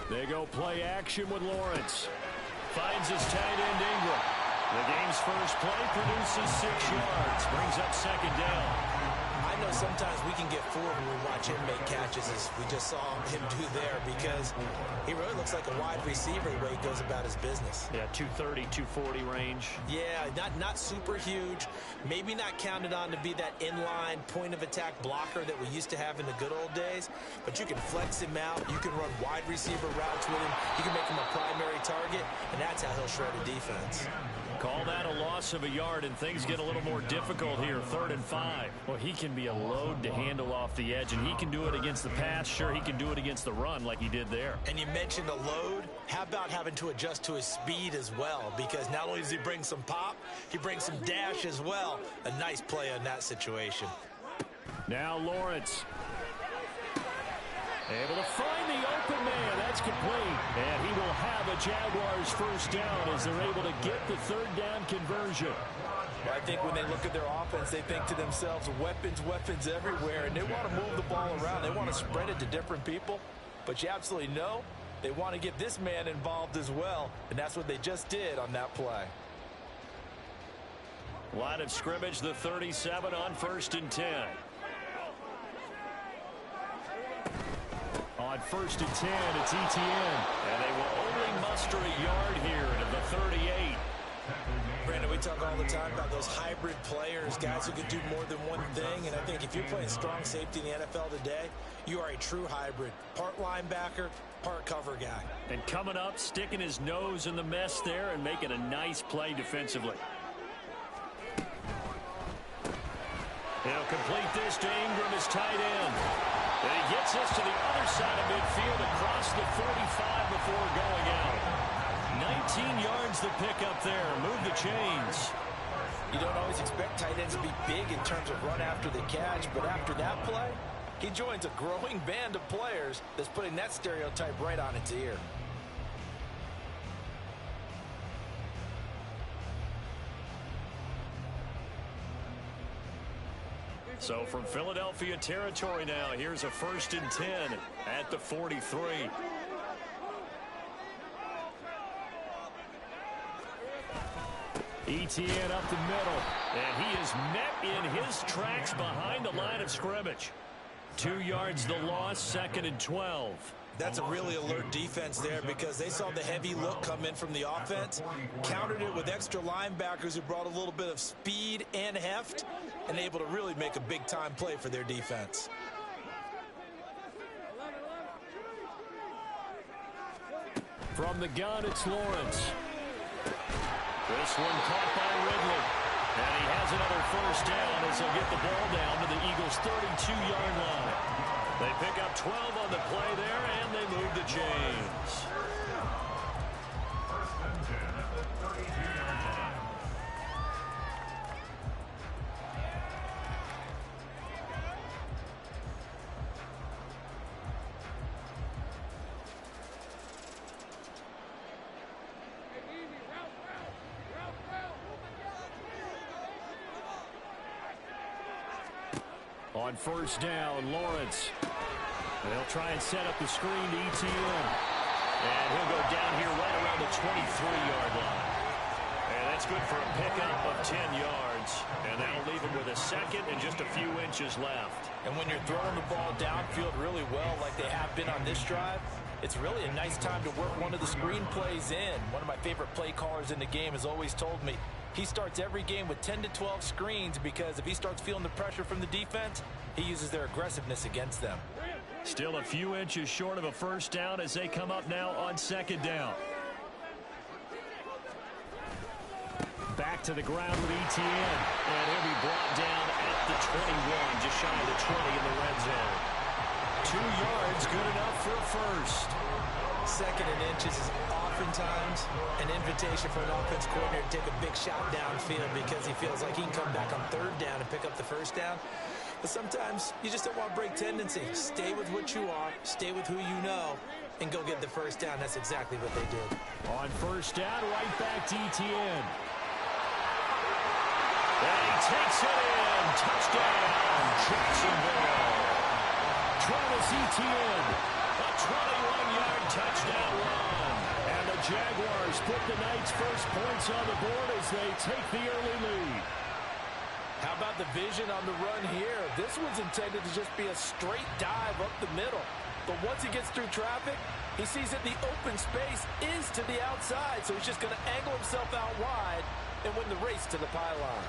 They go play action with Lawrence. Finds his tight end Ingram. The game's first play produces 6 yards. Brings up second down. I know sometimes we can get fooled when we watch him make catches, as we just saw him do there, because he really looks like a wide receiver the way he goes about his business. Yeah, 230, 240 range. Yeah, not super huge. Maybe not counted on to be that inline point-of-attack blocker that we used to have in the good old days, but you can flex him out. You can run wide receiver routes with him. You can make him a primary target, and that's how he'll shred a defense. Call that a loss of a yard, and things get a little more difficult here, 3rd and 5. Well, he can be a load to handle off the edge, and he can do it against the pass. Sure, he can do it against the run like he did there. And you mentioned a load. How about having to adjust to his speed as well? Because not only does he bring some pop, he brings some dash as well. A nice play in that situation. Now Lawrence. Able to find the open man. That's complete. And he will have a Jaguars first down as they're able to get the 3rd down conversion. Well, I think when they look at their offense, they think to themselves, weapons everywhere, and they want to move the ball around. They want to spread it to different people. But you absolutely know they want to get this man involved as well, and that's what they just did on that play. Line of scrimmage, the 37 on 1st and 10. On 1st and 10, it's Etienne. And they will only muster a yard here to the 38. Brandon, we talk all the time about those hybrid players, guys who can do more than one thing. And I think if you're playing strong safety in the NFL today, you are a true hybrid. Part linebacker, part cover guy. And coming up, sticking his nose in the mess there and making a nice play defensively. He'll complete this to Ingram, his tight end. And he gets us to the other side of midfield across the 45 before going out. 19 yards to pick up there. Move the chains. You don't always expect tight ends to be big in terms of run after the catch, but after that play, he joins a growing band of players that's putting that stereotype right on its ear. So from Philadelphia territory now, here's a 1st and 10 at the 43. Etienne up the middle, and he is met in his tracks behind the line of scrimmage. 2 yards the loss, 2nd and 12. That's a really alert defense there because they saw the heavy look come in from the offense, countered it with extra linebackers who brought a little bit of speed and heft, and able to really make a big-time play for their defense. From the gun, it's Lawrence. This one caught by Ridley. And he has another first down as he'll get the ball down to the Eagles' 32-yard line. They pick up 12 on the play there, and they move the chains. On first down, Lawrence. They'll try and set up the screen to Etienne. And he'll go down here right around the 23-yard line. And that's good for a pickup of 10 yards. And that'll leave him with a 2nd and just a few inches left. And when you're throwing the ball downfield really well like they have been on this drive, it's really a nice time to work one of the screen plays in. One of my favorite play callers in the game has always told me he starts every game with 10 to 12 screens because if he starts feeling the pressure from the defense, he uses their aggressiveness against them. Still a few inches short of a first down as they come up now on 2nd down. Back to the ground with Etienne. And he'll be brought down at the 21, just shy of the 20 in the red zone. 2 yards, good enough for a first. 2nd and inches is oftentimes an invitation for an offense coordinator to take a big shot downfield because he feels like he can come back on 3rd down and pick up the first down. But sometimes you just don't want to break tendency. Stay with what you are, stay with who you know, and go get the first down. That's exactly what they did. On first down, right back to Etienne. And he takes it in. Touchdown, Jacksonville. Travis Etienne, a 21-yard touchdown run. And the Jaguars put the night's first points on the board as they take the early lead. How about the vision on the run here? This one's intended to just be a straight dive up the middle. But once he gets through traffic, he sees that the open space is to the outside, so he's just going to angle himself out wide and win the race to the pylon.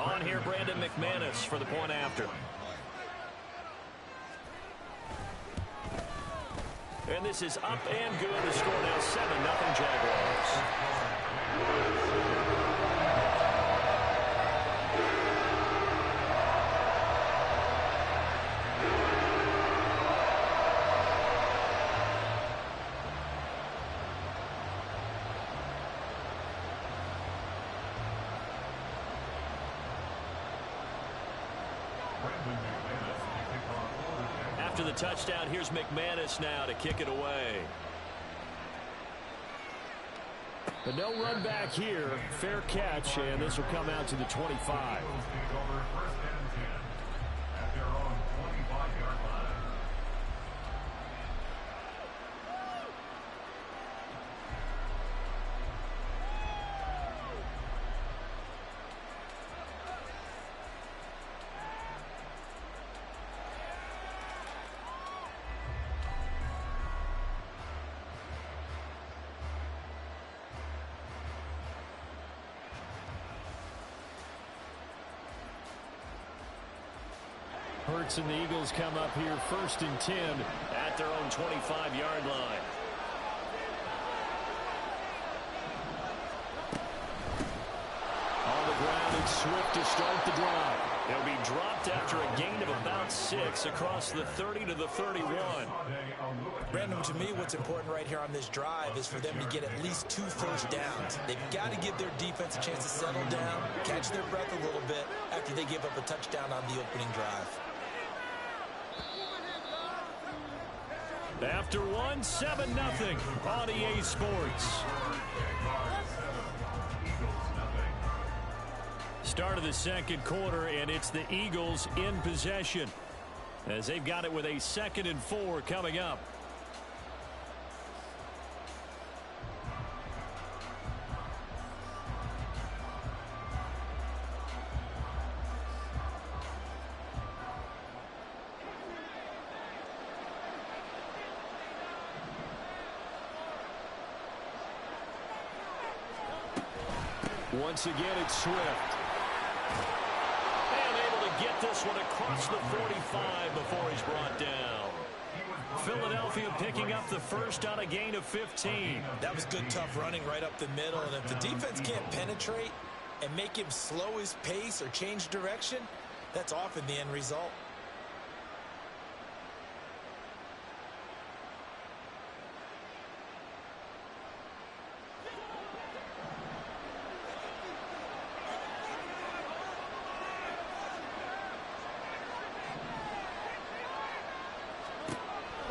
On here, Brandon McManus for the point after. And this is up and good. The score now 7-0 Jaguars. After the touchdown, here's McManus now to kick it away. But no run back here. Fair catch, and this will come out to the 25. Hurts and the Eagles come up here 1st and 10 at their own 25-yard line. On the ground, it's Swift to start the drive. He'll be dropped after a gain of about 6 across the 30 to the 31. Brandon, to me, what's important right here on this drive is for them to get at least 2 first downs. They've got to give their defense a chance to settle down, catch their breath a little bit after they give up a touchdown on the opening drive. After 7-0 on EA Sports. Start of the second quarter, and it's the Eagles in possession as they've got it with a 2nd and 4 coming up. Once again, it's Swift. And able to get this one across the 45 before he's brought down. Philadelphia picking up the first on a gain of 15. That was good, tough running right up the middle. And if the defense can't penetrate and make him slow his pace or change direction, that's often the end result.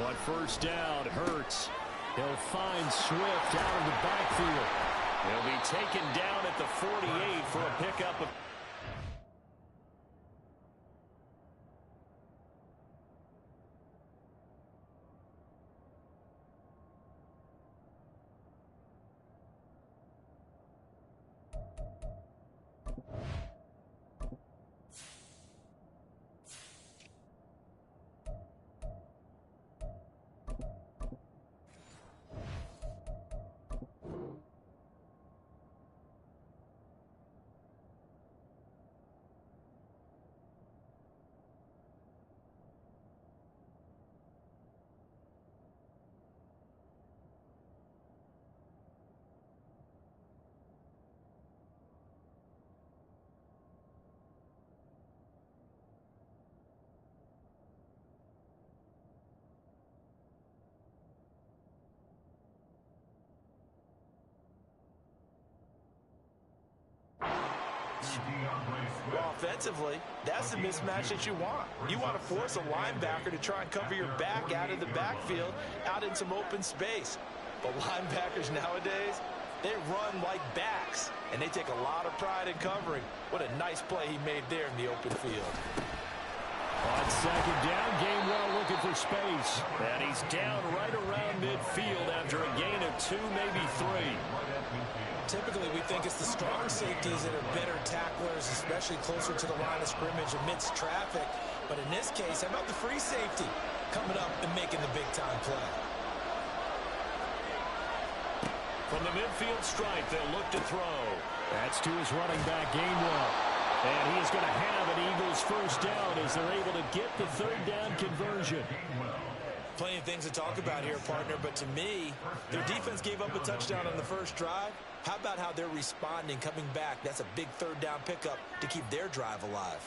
On first down, Hurts. He'll find Swift out of the backfield. He'll be taken down at the 48 for a pickup of... Well, offensively, that's the mismatch that you want. You want to force a linebacker to try and cover your back out of the backfield, out in some open space. But linebackers nowadays, They run like backs, and they take a lot of pride in covering. What a nice play he made there in the open field. On second down, Gainwell looking for space. And he's down right around midfield after a gain of 2, maybe 3. Typically, we think it's the strong safeties that are better tacklers, especially closer to the line of scrimmage amidst traffic. But in this case, how about the free safety coming up and making the big-time play? From the midfield stripe, they'll look to throw. That's to his running back, Gainwell. And he is going to have an Eagles first down as they're able to get the third down conversion. Plenty of things to talk about here, partner, but to me, their defense gave up a touchdown on the first drive. How about how they're responding, coming back? That's a big third down pickup to keep their drive alive.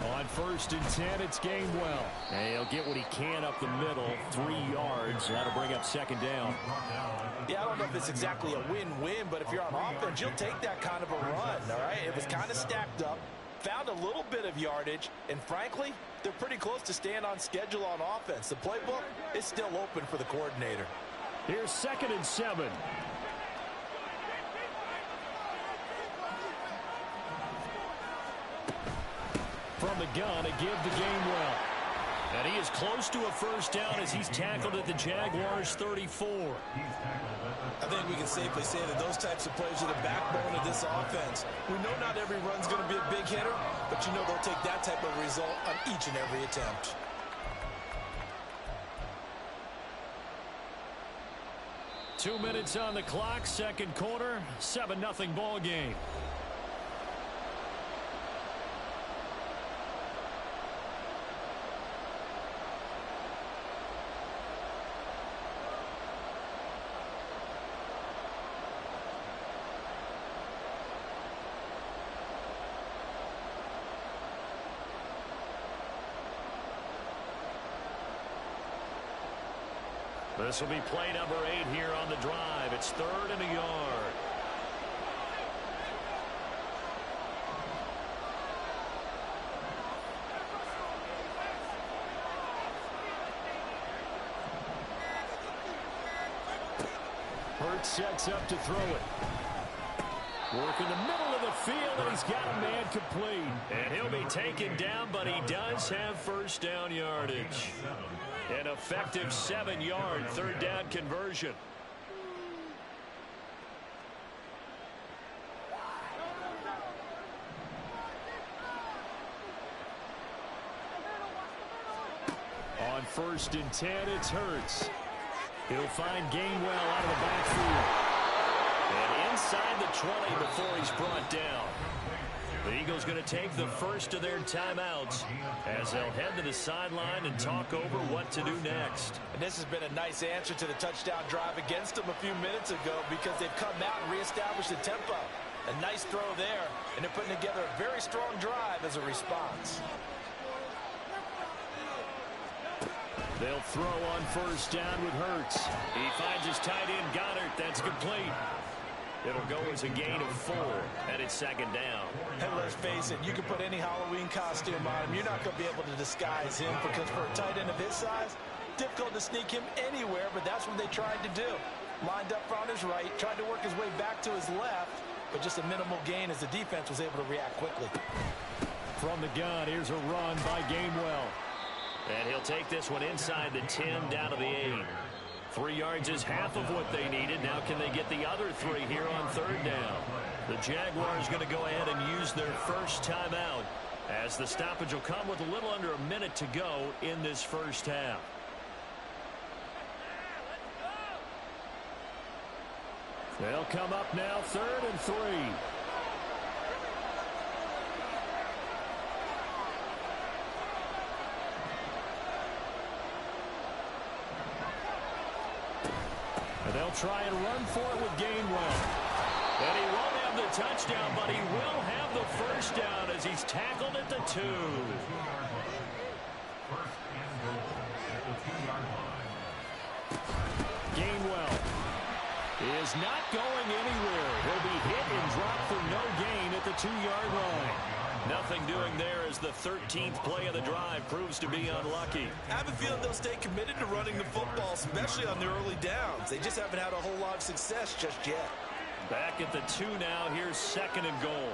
On 1st and 10, it's Gainwell. And he'll get what he can up the middle, 3 yards. That'll bring up second down. Yeah, I don't know if it's exactly a win-win, but if you're on offense, you'll take that kind of a run, all right? It was kind of stacked up, found a little bit of yardage, and frankly, they're pretty close to staying on schedule on offense. The playbook is still open for the coordinator. Here's 2nd and 7. From the gun, a give to Gainwell. And he is close to a first down as he's tackled at the Jaguars' 34. I think we can safely say that those types of plays are the backbone of this offense. We know not every run's going to be a big hitter, but you know they'll take that type of result on each and every attempt. Two minutes on the clock, second quarter, 7-0 ball game. This will be play number 8 here on the drive. It's 3rd and a yard. Hurts sets up to throw it. Work in the middle of the field, and he's got a man complete. And he'll be taken down, but he does have first down yardage. An effective 7-yard third down conversion. On 1st and 10, it's Hurts. He'll find Gainwell out of the backfield. And inside the 20 before he's brought down. The Eagles going to take the first of their timeouts as they'll head to the sideline and talk over what to do next. And this has been a nice answer to the touchdown drive against them a few minutes ago because they've come out and reestablished the tempo. A nice throw there, and they're putting together a very strong drive as a response. They'll throw on first down with Hurts. He finds his tight end Goddard. That's complete. It'll go as a gain of 4, and it's second down. And let's face it, you can put any Halloween costume on him. You're not going to be able to disguise him because for a tight end of his size, difficult to sneak him anywhere, but that's what they tried to do. Lined up on his right, tried to work his way back to his left, but just a minimal gain as the defense was able to react quickly. From the gun, here's a run by Gainwell. And he'll take this one inside the 10 down to the 8. 3 yards is half of what they needed. Now can they get the other 3 here on third down? The Jaguars going to go ahead and use their first timeout as the stoppage will come with a little under a minute to go in this first half. They'll come up now 3rd and 3. And they'll try and run for it with Gainwell. And he won't have the touchdown, but he will have the first down as he's tackled at the 2. Gainwell. is not going anywhere. He'll be hit and dropped for no gain at the 2-yard line. Nothing doing there as the 13th play of the drive proves to be unlucky. I have a feeling they'll stay committed to running the football, especially on their early downs. They just haven't had a whole lot of success just yet. Back at the 2 now. Here's 2nd and goal.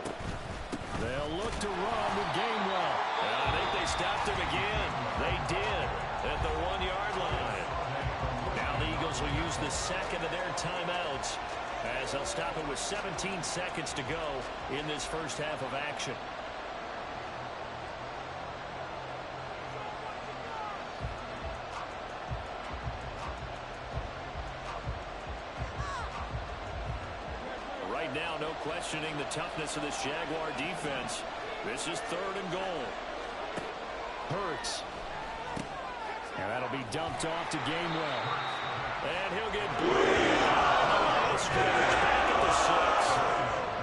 They'll look to run with Gainwell. I think they stopped him again. They did at the 1-yard line. Now the Eagles will use the 2nd of their timeouts as they'll stop it with 17 seconds to go in this first half of action. Right now, no questioning the toughness of this Jaguar defense. This is 3rd and goal. Hurts. And that'll be dumped off to Gainwell. And he'll get blown on the scrimmage back at the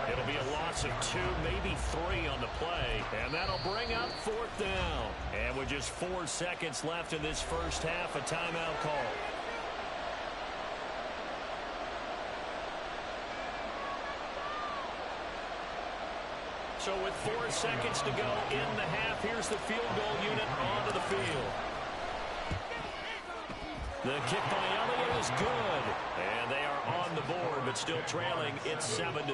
6. It'll be a loss of 2, maybe 3 on the play. And that'll bring up 4th down. And with just 4 seconds left in this first half, a timeout call. So with 4 seconds to go in the half, here's the field goal unit onto the field. The kick by Elliott is good. And they are on the board, but still trailing. It's 7-3.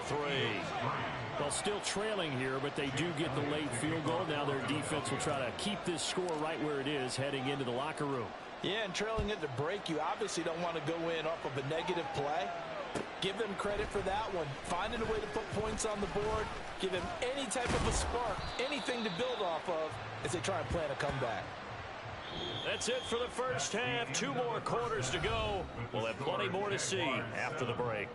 Well, still trailing here, but they do get the late field goal. Now their defense will try to keep this score right where it is heading into the locker room. Yeah, and trailing at the break, you obviously don't want to go in off of a negative play. Give them credit for that one. Finding a way to put points on the board. Give them any type of a spark, anything to build off of as they try and plan a comeback. That's it for the first half. 2 more quarters to go. We'll have plenty more to see after the break.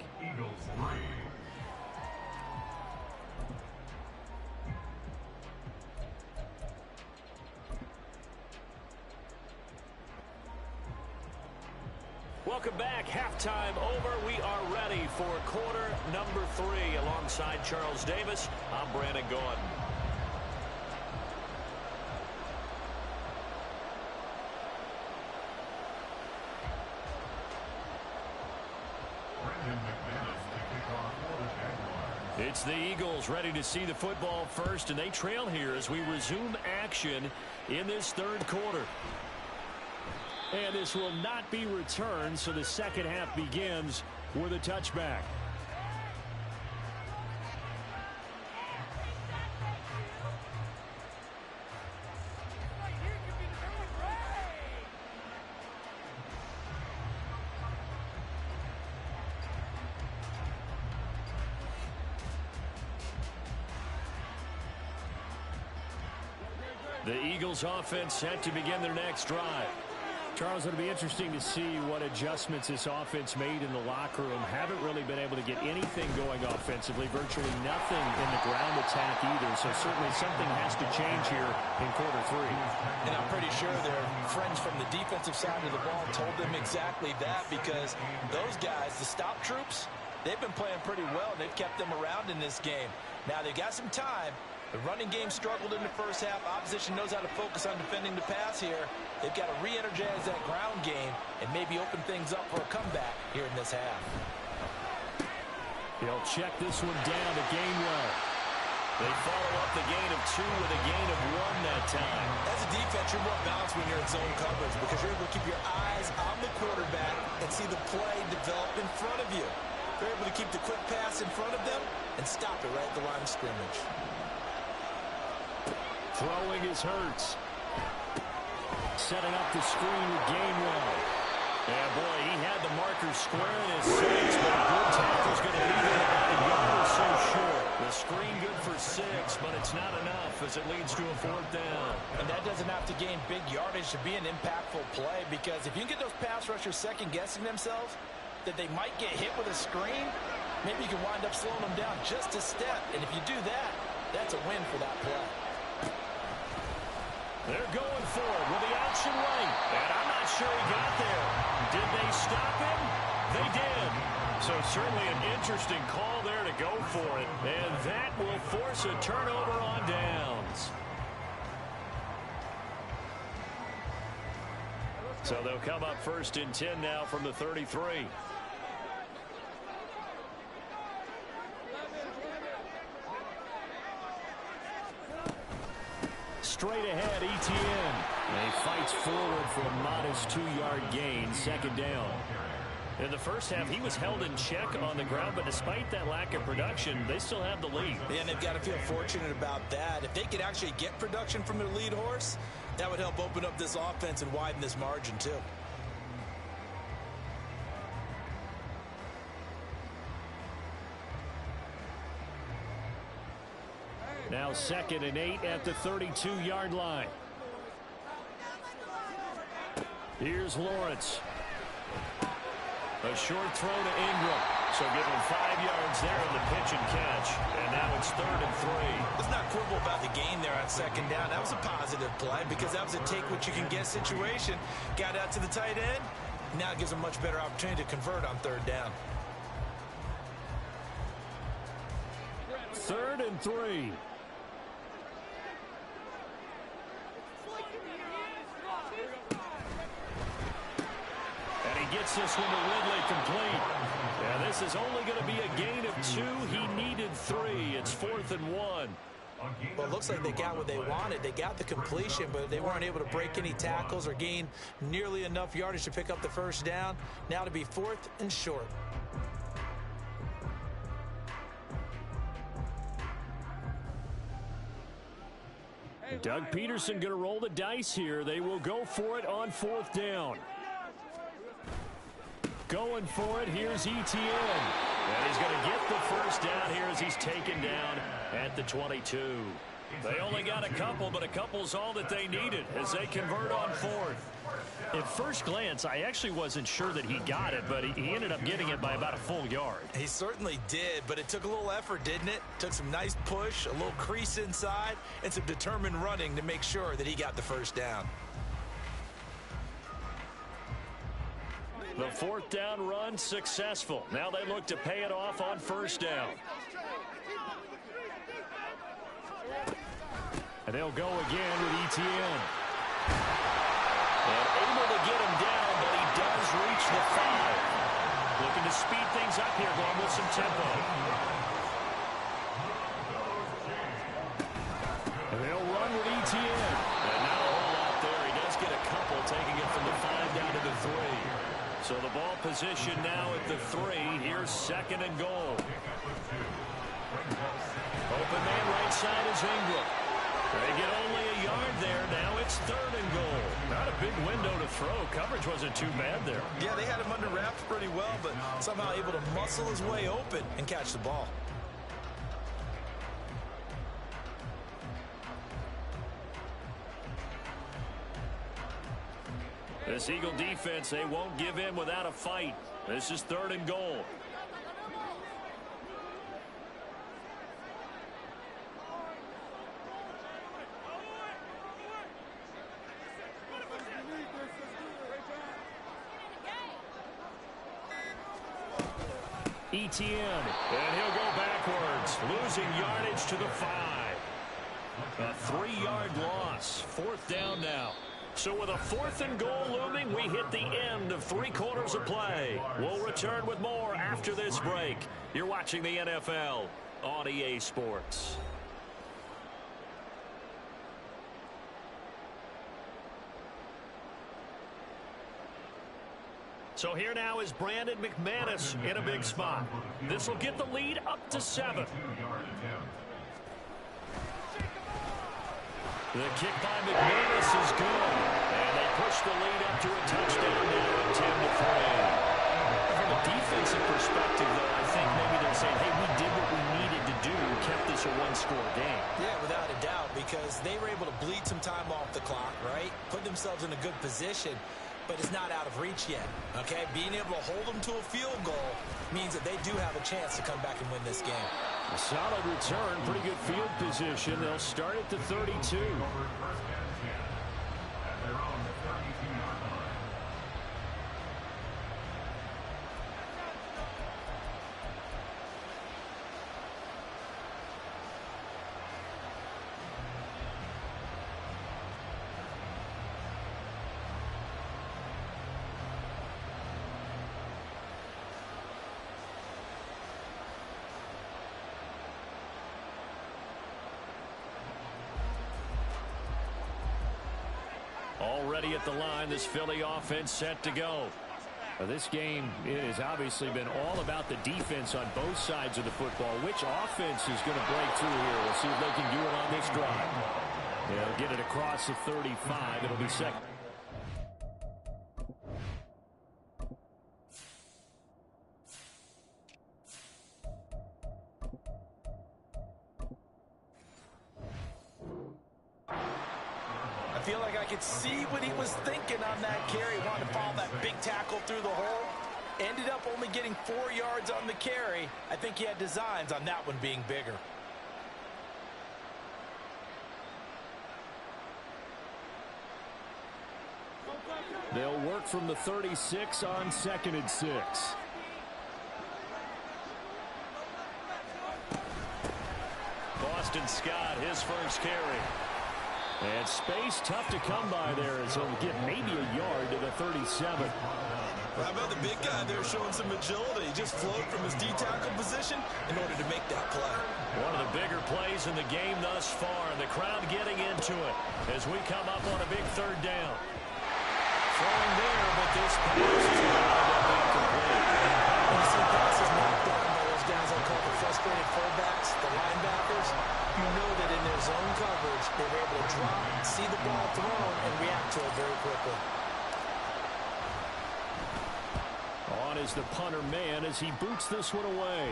Welcome back. Halftime over. We are ready for quarter number 3. Alongside Charles Davis, I'm Brandon Gaudin. It's the Eagles ready to see the football first, and they trail here as we resume action in this 3rd quarter. And this will not be returned, so the second half begins with a touchback. The Eagles offense set to begin their next drive. Charles, it'll be interesting to see what adjustments this offense made in the locker room. Haven't really been able to get anything going offensively, virtually nothing in the ground attack either. So certainly something has to change here in quarter 3. And I'm pretty sure their friends from the defensive side of the ball told them exactly that, because those guys, the stop troops, they've been playing pretty well, and they've kept them around in this game. Now they've got some time. The running game struggled in the first half. Opposition knows how to focus on defending the pass here. They've got to re-energize that ground game and maybe open things up for a comeback here in this half. He'll check this one down to Gainwell. They follow up the gain of 2 with a gain of 1 that time. As a defense, you're more balanced when you're in zone coverage because you're able to keep your eyes on the quarterback and see the play develop in front of you. They're able to keep the quick pass in front of them and stop it right at the line of scrimmage. Throwing is Hurts. Setting up the screen with Gainwell. Yeah, boy, he had the marker square in his sights, but a good tackle's going to leave him about a yard or so short. The screen good for 6, but it's not enough as it leads to a 4th down. And that doesn't have to gain big yardage to be an impactful play, because if you can get those pass rushers second-guessing themselves that they might get hit with a screen, maybe you can wind up slowing them down just a step. And if you do that, that's a win for that play. They're going for it with the option right. And I'm not sure he got there. Did they stop him? They did. So certainly an interesting call there to go for it. And that will force a turnover on downs. So they'll come up 1st and 10 now from the 33. straight ahead, ETN. And he fights forward for a modest 2-yard gain, second down. In the first half, he was held in check on the ground, but despite that lack of production, they still have the lead. Yeah, and they've got to feel fortunate about that. If they could actually get production from their lead horse, that would help open up this offense and widen this margin, too. Now 2nd and 8 at the 32-yard line. Here's Lawrence. A short throw to Ingram. So give him 5 yards there on the pitch and catch. And now it's 3rd and 3. Let's not quibble about the gain there on 2nd down. That was a positive play because that was a take-what-you-can-get situation. Got out to the tight end. Now it gives a much better opportunity to convert on 3rd down. 3rd and 3. Gets this one to Ridley complete. Yeah, this is only going to be a gain of 2. He needed 3. It's 4th and 1. Well, it looks like they got what they wanted. They got the completion, but they weren't able to break any tackles or gain nearly enough yardage to pick up the first down. Now to be 4th and short. Doug Peterson going to roll the dice here. They will go for it on 4th down. Going for it, here's ETN. And he's going to get the first down here as he's taken down at the 22. They only got a couple, but a couple's all that they needed as they convert on 4th. At first glance, I actually wasn't sure that he got it, but he ended up getting it by about a full yard. He certainly did, but it took a little effort, didn't it? Took some nice push, a little crease inside, and some determined running to make sure that he got the first down. The 4th down run successful. Now they look to pay it off on 1st down. And they'll go again with ETN. And able to get him down, but he does reach the 5. Looking to speed things up here, going with some tempo. And they'll run with ETN. And not a whole lot there. He does get a couple, taking it from the 5 down to the 3. So the ball position now at the 3. Here's 2nd and goal. Open man right side is Ingram. They get only a yard there. Now it's 3rd and goal. Not a big window to throw. Coverage wasn't too bad there. Yeah, they had him under wraps pretty well, but somehow able to muscle his way open and catch the ball. This Eagle defense, they won't give in without a fight. This is 3rd and goal. ETN, and he'll go backwards, losing yardage to the 5. A 3-yard loss, 4th down now. So with a 4th and goal looming, we hit the end of 3 quarters of play. We'll return with more after this break. You're watching the NFL on EA Sports. So here now is Brandon McManus in a big spot. This will get the lead up to 7. The kick by McManus is good. And they push the lead up to a touchdown now at 10-3. From a defensive perspective, though, I think maybe they're saying, hey, we did what we needed to do, kept this a 1-score game. Yeah, without a doubt, because they were able to bleed some time off the clock, right? Put themselves in a good position, but it's not out of reach yet, okay? Being able to hold them to a field goal means that they do have a chance to come back and win this game. A solid return, pretty good field position. They'll start at the 32. ready at the line. This Philly offense set to go. This game, it has obviously been all about the defense on both sides of the football. Which offense is going to break through here? We'll see if they can do it on this drive. They'll get it across the 35. It'll be second. I feel like I could see what he was thinking on that carry. Wanted to follow that big tackle through the hole. Ended up only getting 4 yards on the carry. I think he had designs on that one being bigger. They'll work from the 36 on 2nd and 6. Boston Scott, his first carry. And space tough to come by there as he'll get maybe a yard to the 37. How about the big guy there showing some agility? He just flowed from his D-tackle position in order to make that play. One of the bigger plays in the game thus far, and the crowd getting into it as we come up on a big 3rd down. Throwing there, but this pass is going to end up incomplete. When you see passes knocked down by those guys I call the frustrated fullbacks, the linebackers, you know that in their zone coverage, they're able to drop, see the ball thrown, and react to it very quickly. On is the punter man as he boots this one away.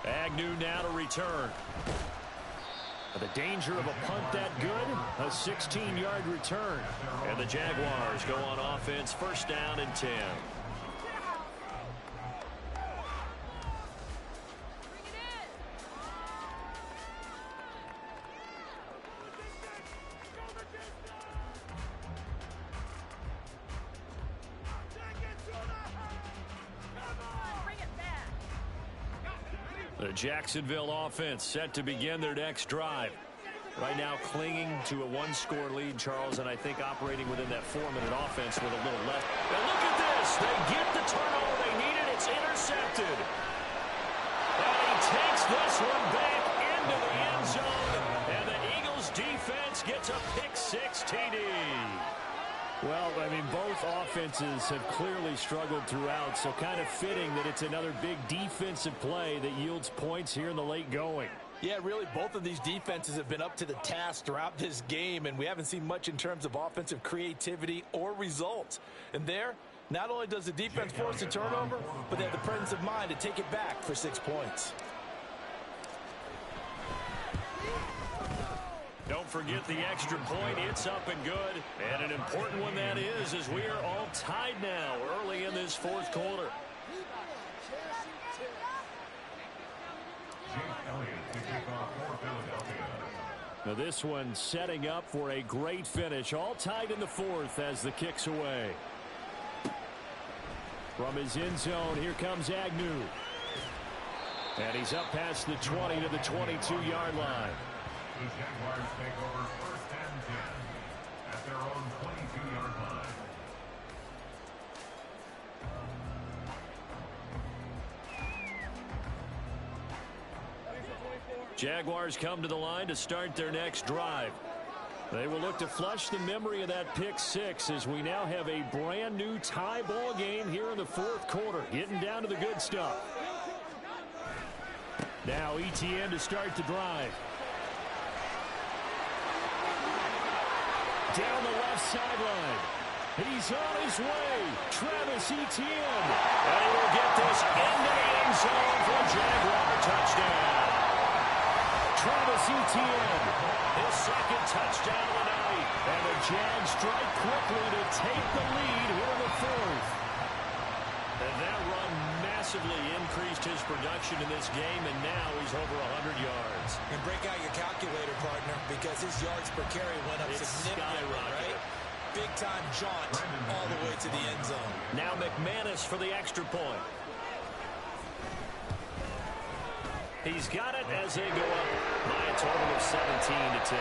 Agnew now to return. The danger of a punt that good, a 16-yard return. And the Jaguars go on offense, 1st down and 10. The Jacksonville offense set to begin their next drive. Right now clinging to a 1-score lead, Charles, and I think operating within that 4-minute offense with a little left. And look at this. They get the turnover they needed. It's intercepted. And he takes this one back into the end zone. And the Eagles defense gets a pick-6 TD. Well, I mean, both offenses have clearly struggled throughout, so kind of fitting that it's another big defensive play that yields points here in the late going. Yeah, really, both of these defenses have been up to the task throughout this game, and we haven't seen much in terms of offensive creativity or results. And there, not only does the defense force a turnover, but they have the presence of mind to take it back for 6 points. Don't forget the extra point. It's up and good. And an important one that is, as we are all tied now early in this 4th quarter. Now this one setting up for a great finish. All tied in the 4th as the kick's away. From his end zone, here comes Agnew. And he's up past the 20 to the 22-yard line. The Jaguars take over 1st and 10 at their own 22-yard line. Jaguars come to the line to start their next drive. They will look to flush the memory of that pick-6 as we now have a brand new tie ball game here in the 4th quarter. Getting down to the good stuff. Now ETN to start the drive. Down the left sideline. He's on his way. Travis Etienne. And he will get this into the end zone for a Jaguar touchdown. Travis Etienne. His 2nd touchdown of the night. And the Jags strike quickly to take the lead here in the 4th. And that run massively increased his production in this game, and now he's over 100 yards. And break out your calculator, partner, because his yards per carry went up significantly, right? Big-time jaunt all the way to the end zone. Now McManus for the extra point. He's got it as they go up by a total of 17 to 10.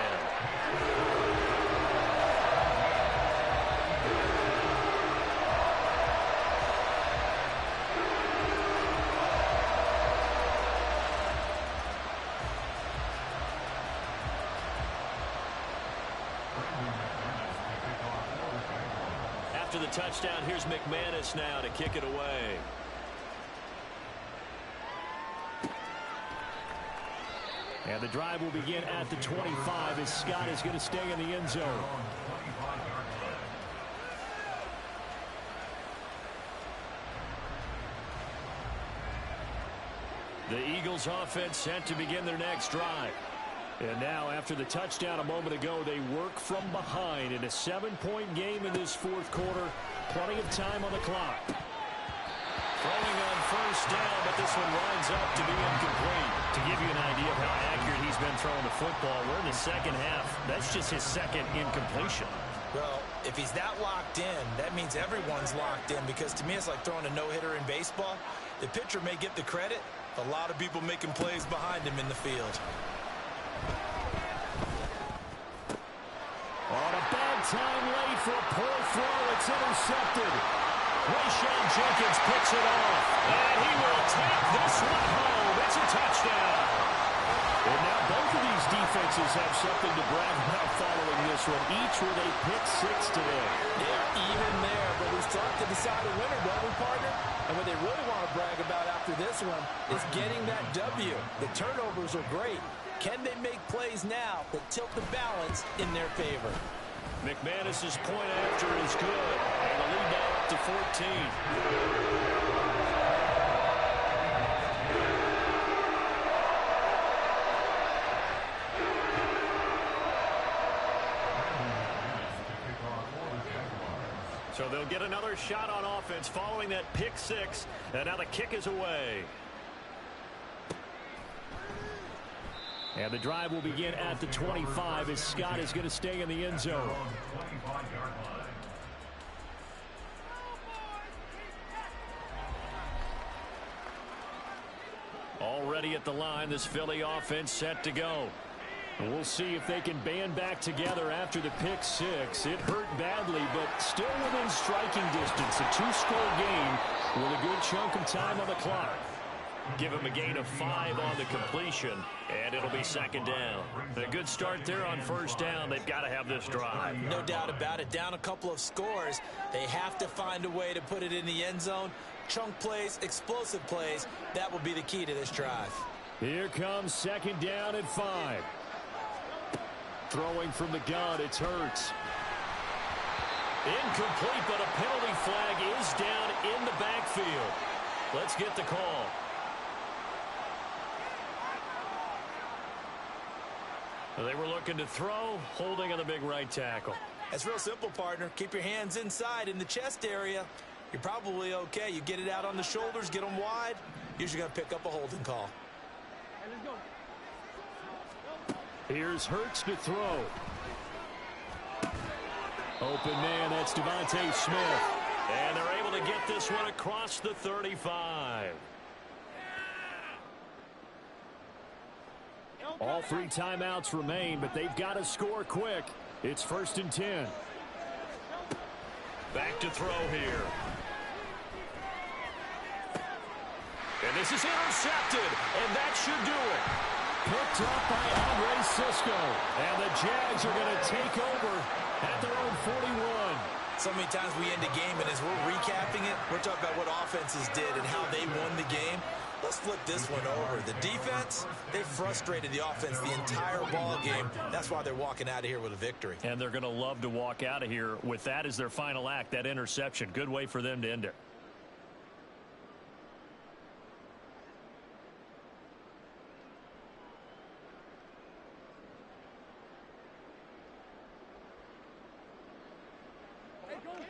after the touchdown. Here's McManus now to kick it away. And the drive will begin at the 25 as Scott is going to stay in the end zone. The Eagles offense set to begin their next drive. And now, after the touchdown a moment ago, they work from behind in a 7-point game in this fourth quarter. Plenty of time on the clock. Throwing on first down, but this one winds up to be incomplete. To give you an idea of how accurate he's been throwing the football, we're in the second half. That's just his second incompletion. Well, if he's that locked in, that means everyone's locked in, because to me it's like throwing a no-hitter in baseball. The pitcher may get the credit. A lot of people making plays behind him in the field. On a bad time late for a poor throw. It's intercepted. Rashawn Jenkins picks it off. And he will take this one home. It's a touchdown. And now both of these defenses have something to brag about following this one. Each with a pick six today. Yeah, even there. But we start to decide a winner, don't we, partner? And what they really want to brag about after this one is getting that W. The turnovers are great. Can they make plays now that tilt the balance in their favor? McManus's point after is good. And the lead now up to 14. So they'll get another shot on offense following that pick six. And now the kick is away. And the drive will begin at the 25 as Scott is going to stay in the end zone. Already at the line, this Philly offense set to go. And we'll see if they can band back together after the pick six. It hurt badly, but still within striking distance. A two-score game with a good chunk of time on the clock. Give him a gain of 5 on the completion, and it'll be second down. A good start there on first down. They've got to have this drive. No doubt about it. Down a couple of scores. They have to find a way to put it in the end zone. Chunk plays, explosive plays. That will be the key to this drive. Here comes second down at 5. Throwing from the gun, it's Hurts. Incomplete, but a penalty flag is down in the backfield. Let's get the call. They were looking to throw, holding on the big right tackle. That's real simple, partner. Keep your hands inside in the chest area. You're probably okay. You get it out on the shoulders, get them wide. Usually going to pick up a holding call. Here's Hurts to throw. Open man, that's Devontae Smith. And they're able to get this one across the 35. All 3 timeouts remain, but they've got to score quick. It's 1st and 10. Back to throw here. And this is intercepted, and that should do it. Picked up by Andre Cisco. And the Jags are going to take over at their own 41. So many times we end a game, and as we're recapping it, we're talking about what offenses did and how they won the game. Let's flip this one over. The defense, they frustrated the offense the entire ball game. That's why they're walking out of here with a victory. And they're going to love to walk out of here with that as their final act, that interception. Good way for them to end it.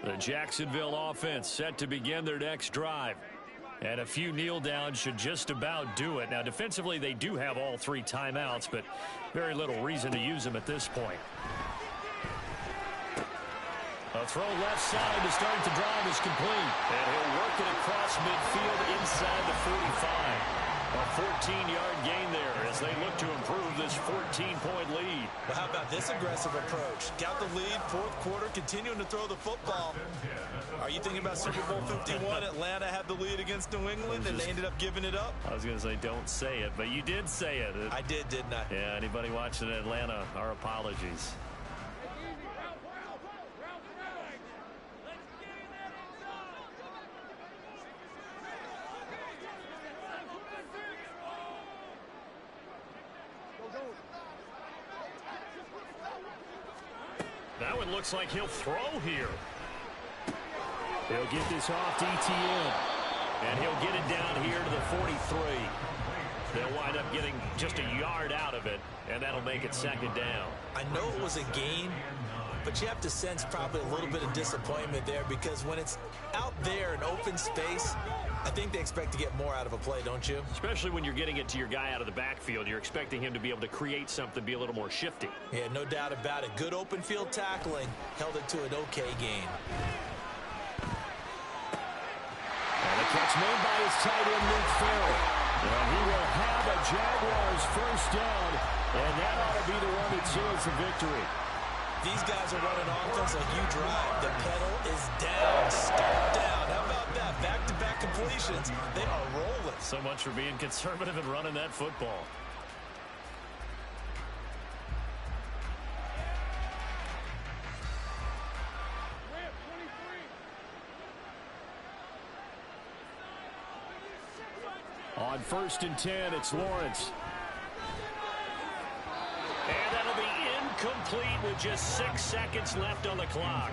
The Jacksonville offense set to begin their next drive. And a few kneel downs should just about do it. Now, defensively, they do have all 3 timeouts, but very little reason to use them at this point. A throw left side to start the drive is complete. And he'll work it across midfield inside the 45. A 14-yard gain there as they look to improve this 14-point lead. Well, how about this aggressive approach? Got the lead, 4th quarter, continuing to throw the football. Are you thinking about Super Bowl 51? Atlanta had the lead against New England, and they ended up giving it up? I was going to say, don't say it, but you did say it. I did, didn't I? Yeah, anybody watching Atlanta, our apologies. it looks like he'll throw here. He'll get this off to ETN. And he'll get it down here to the 43. They'll wind up getting just a yard out of it, and that'll make it second down. I know it was a gain, but you have to sense probably a little bit of disappointment there because when it's out there in open space, I think they expect to get more out of a play, don't you? Especially when you're getting it to your guy out of the backfield. You're expecting him to be able to create something, be a little more shifty. Yeah, no doubt about it. Good open field tackling held it to an okay gain. And the catch made by his tight end, Luke Farrell. And he will have a Jaguars first down, and that ought to be the one that seals the victory. These guys are running offense like you drive. The pedal is down. Start down. How about that? Back-to-back completions. They are rolling. So much for being conservative and running that football. On 1st and 10, it's Lawrence. And that'll be incomplete with just 6 seconds left on the clock.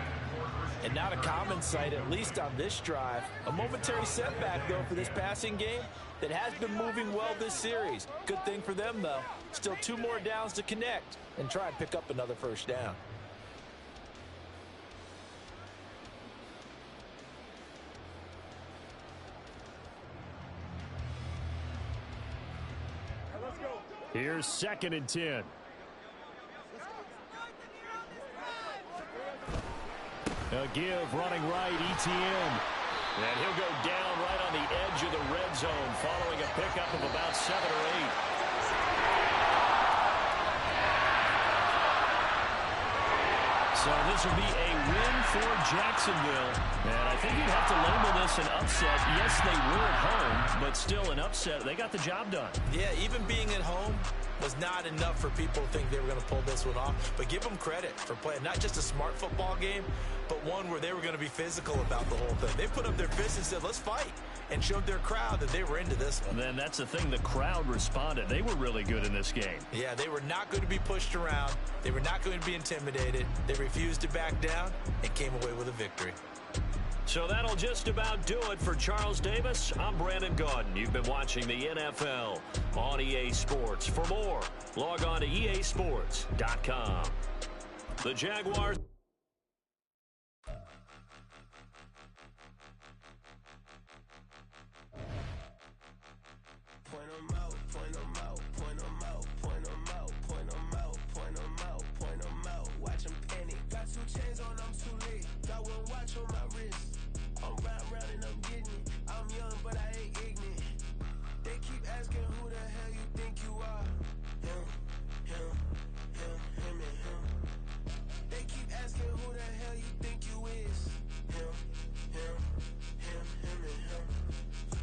And not a common sight, at least on this drive. A momentary setback, though, for this passing game that has been moving well this series. Good thing for them, though. Still 2 more downs to connect and try and pick up another first down. Here's 2nd and 10. A give running right, ETN. And he'll go down right on the edge of the red zone following a pickup of about 7 or 8. So this will be a win for Jacksonville. And I think you'd have to label this an upset. Yes, they were at home, but still an upset. They got the job done. Yeah, even being at home was not enough for people to think they were going to pull this one off. But give them credit for playing not just a smart football game, but one where they were going to be physical about the whole thing. They put up their fists and said, let's fight, and showed their crowd that they were into this one. And then that's the thing, the crowd responded. They were really good in this game. Yeah, they were not going to be pushed around. They were not going to be intimidated. They refused to back down and came away with a victory. So that'll just about do it for Charles Davis. I'm Brandon Gaudin. You've been watching the NFL on EA Sports. For more, log on to easports.com. The Jaguars. Point 'em out, point 'em out, point 'em out, point 'em out, point 'em out, point 'em out, point 'em out. Watch 'em panic. Got 2 chains on, I'm too late. Got 1 watch on my wrist. I'm round and I'm getting it. I'm young, but I ain't ignorant. They keep asking who the hell you think you are. Him, him, him, him, and him. They keep asking who the hell you think you is. Him, him, him, him, and him.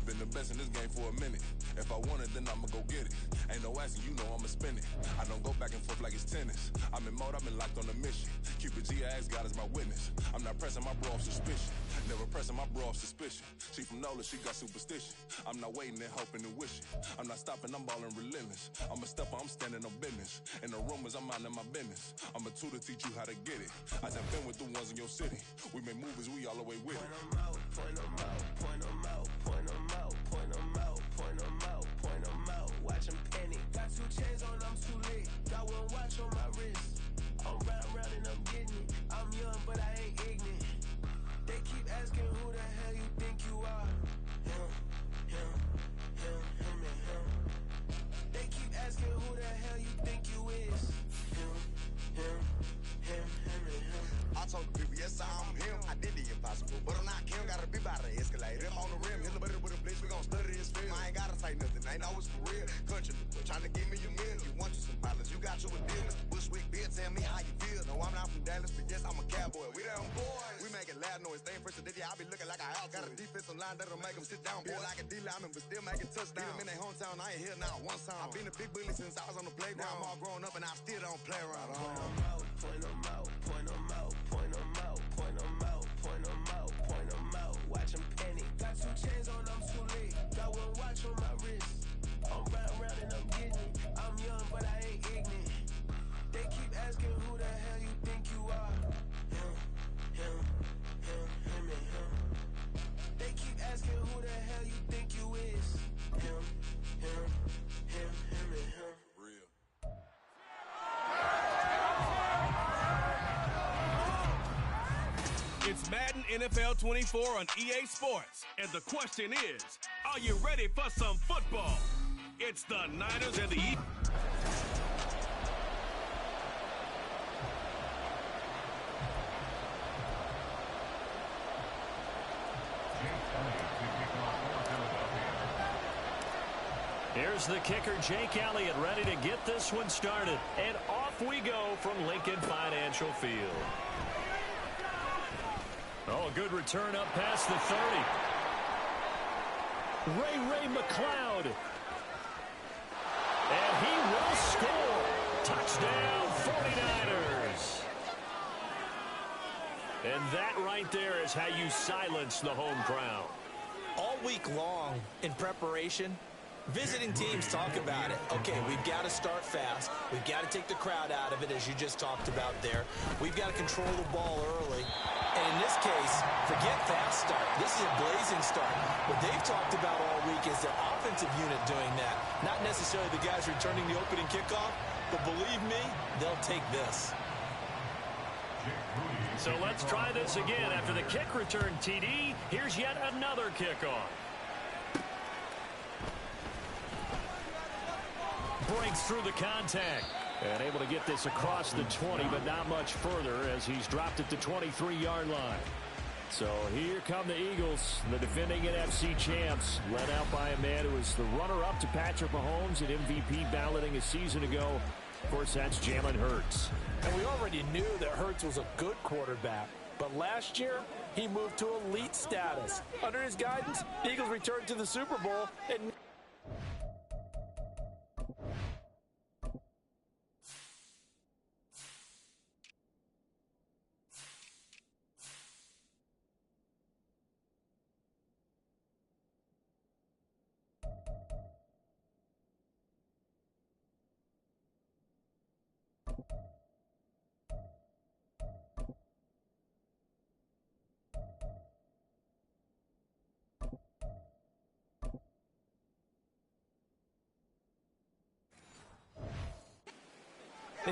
Been the best in this game for a minute. If I want it, then I'ma go get it. Ain't no asking, you know I'ma spin it. I don't go back and forth like it's tennis. I'm in mode, I've been locked on a mission. Cupid G, I ask God as my witness. I'm not pressing my bro off suspicion. Never pressing my bro off suspicion. She from Nola, she got superstition. I'm not waiting and hoping and wishing. I'm not stopping, I'm balling relentless. I'm a stepper, I'm standing on business. In the rumors, I'm minding my business. I'm a tutor, teach you how to get it. I just been with the ones in your city. We make movies, we all the way with it. Point 'em out, point 'em out, point 'em out, point 'em out, point 'em out, point 'em out, point 'em out. Watch 'em panic. Got 2 chains on, I'm too late. Got 1 watch on my wrist. I'm round and I'm getting it. I'm young, but I ain't ignorant. They keep asking who the hell you think you are. Him, him, him, him, and him. They keep asking who the hell you think you is. Him, him, him, him, and him. I told the people, yes, I'm him. I did the impossible, but I'm not Kim. Gotta be by the escalator. I'm on the rim, hit the butter with a blitz. We gon' study this film. I ain't gotta say nothing, ain't always for real. Country, trying to give me a meal. You want you some pilots, you got you a deal. Mr. Bushwick, Bill, tell me how you feel. No, I'm not from Dallas, but yes, I'm a cowboy. We them boys. We making loud noise. Staying fresh to this, I be looking like a house. Got a defensive line that'll make them sit down. Feel like a D-lineman, but still making touchdowns. Beat them in their hometown, I ain't here now one time. I've been a big bully since I was on the playground. I'm all grown up and I still don't play around. Point 'em out, point 'em out, point 'em out, point 'em out, point 'em out, point 'em out, point 'em out. Watch 'em panic. Got 2 chains on, I'm too late. Got 1 watch on my wrist. I'm round and I'm getting it. I'm young, but I ain't ignorant. They keep asking who the hell you think you are. It's Madden NFL 24 on EA Sports. And the question is, are you ready for some football? It's the Niners and the Eagles. Here's the kicker, Jake Elliott, ready to get this one started. And off we go from Lincoln Financial Field. Oh, a good return up past the 30. Ray McLeod. And he will score. Touchdown, 49ers. And that right there is how you silence the home crowd. All week long in preparation, visiting teams talk about it. Okay, we've got to start fast. We've got to take the crowd out of it, as you just talked about there. We've got to control the ball early. And in this case, forget fast start. This is a blazing start. What they've talked about all week is their offensive unit doing that. Not necessarily the guys returning the opening kickoff, but believe me, they'll take this. So let's try this again. After the kick return, TD, here's yet another kickoff. Breaks through the contact. And able to get this across the 20, but not much further as he's dropped at the 23-yard line. So here come the Eagles, the defending NFC champs, led out by a man who was the runner-up to Patrick Mahomes at MVP balloting a season ago. Of course, that's Jalen Hurts. And we already knew that Hurts was a good quarterback. But last year, he moved to elite status. Under his guidance, the Eagles returned to the Super Bowl and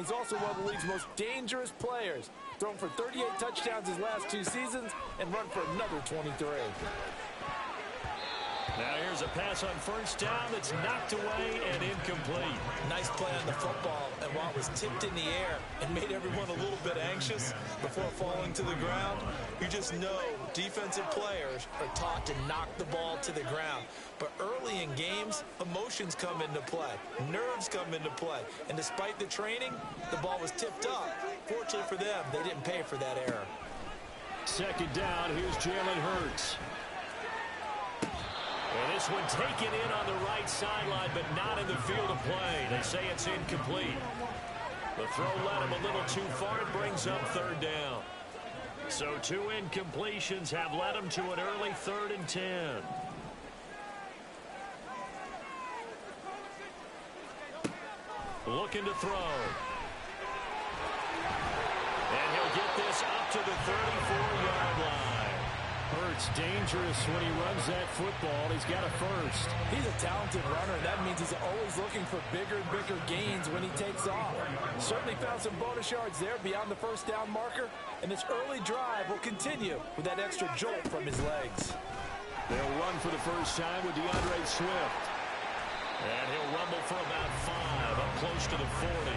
he's also one of the league's most dangerous players. Thrown for 38 touchdowns his last 2 seasons and run for another 23. Now here's a pass on first down that's knocked away and incomplete. Nice play on the football, and while it was tipped in the air and made everyone a little bit anxious before falling to the ground, you just know defensive players are taught to knock the ball to the ground. But early in games, emotions come into play. Nerves come into play. And despite the training, the ball was tipped up. Fortunately for them, they didn't pay for that error. Second down, here's Jalen Hurts. And this one taken in on the right sideline, but not in the field of play. They say it's incomplete. The throw led him a little too far. It brings up third down. So 2 incompletions have led him to an early 3rd and 10. Looking to throw. And he'll get this up to the 34-yard line. Hurts dangerous when he runs that football. He's got a first. He's a talented runner, and that means he's always looking for bigger and bigger gains when he takes off. Certainly found some bonus yards there beyond the first down marker, and this early drive will continue with that extra jolt from his legs. They'll run for the first time with DeAndre Swift. And he'll rumble for about 5, up close to the 40.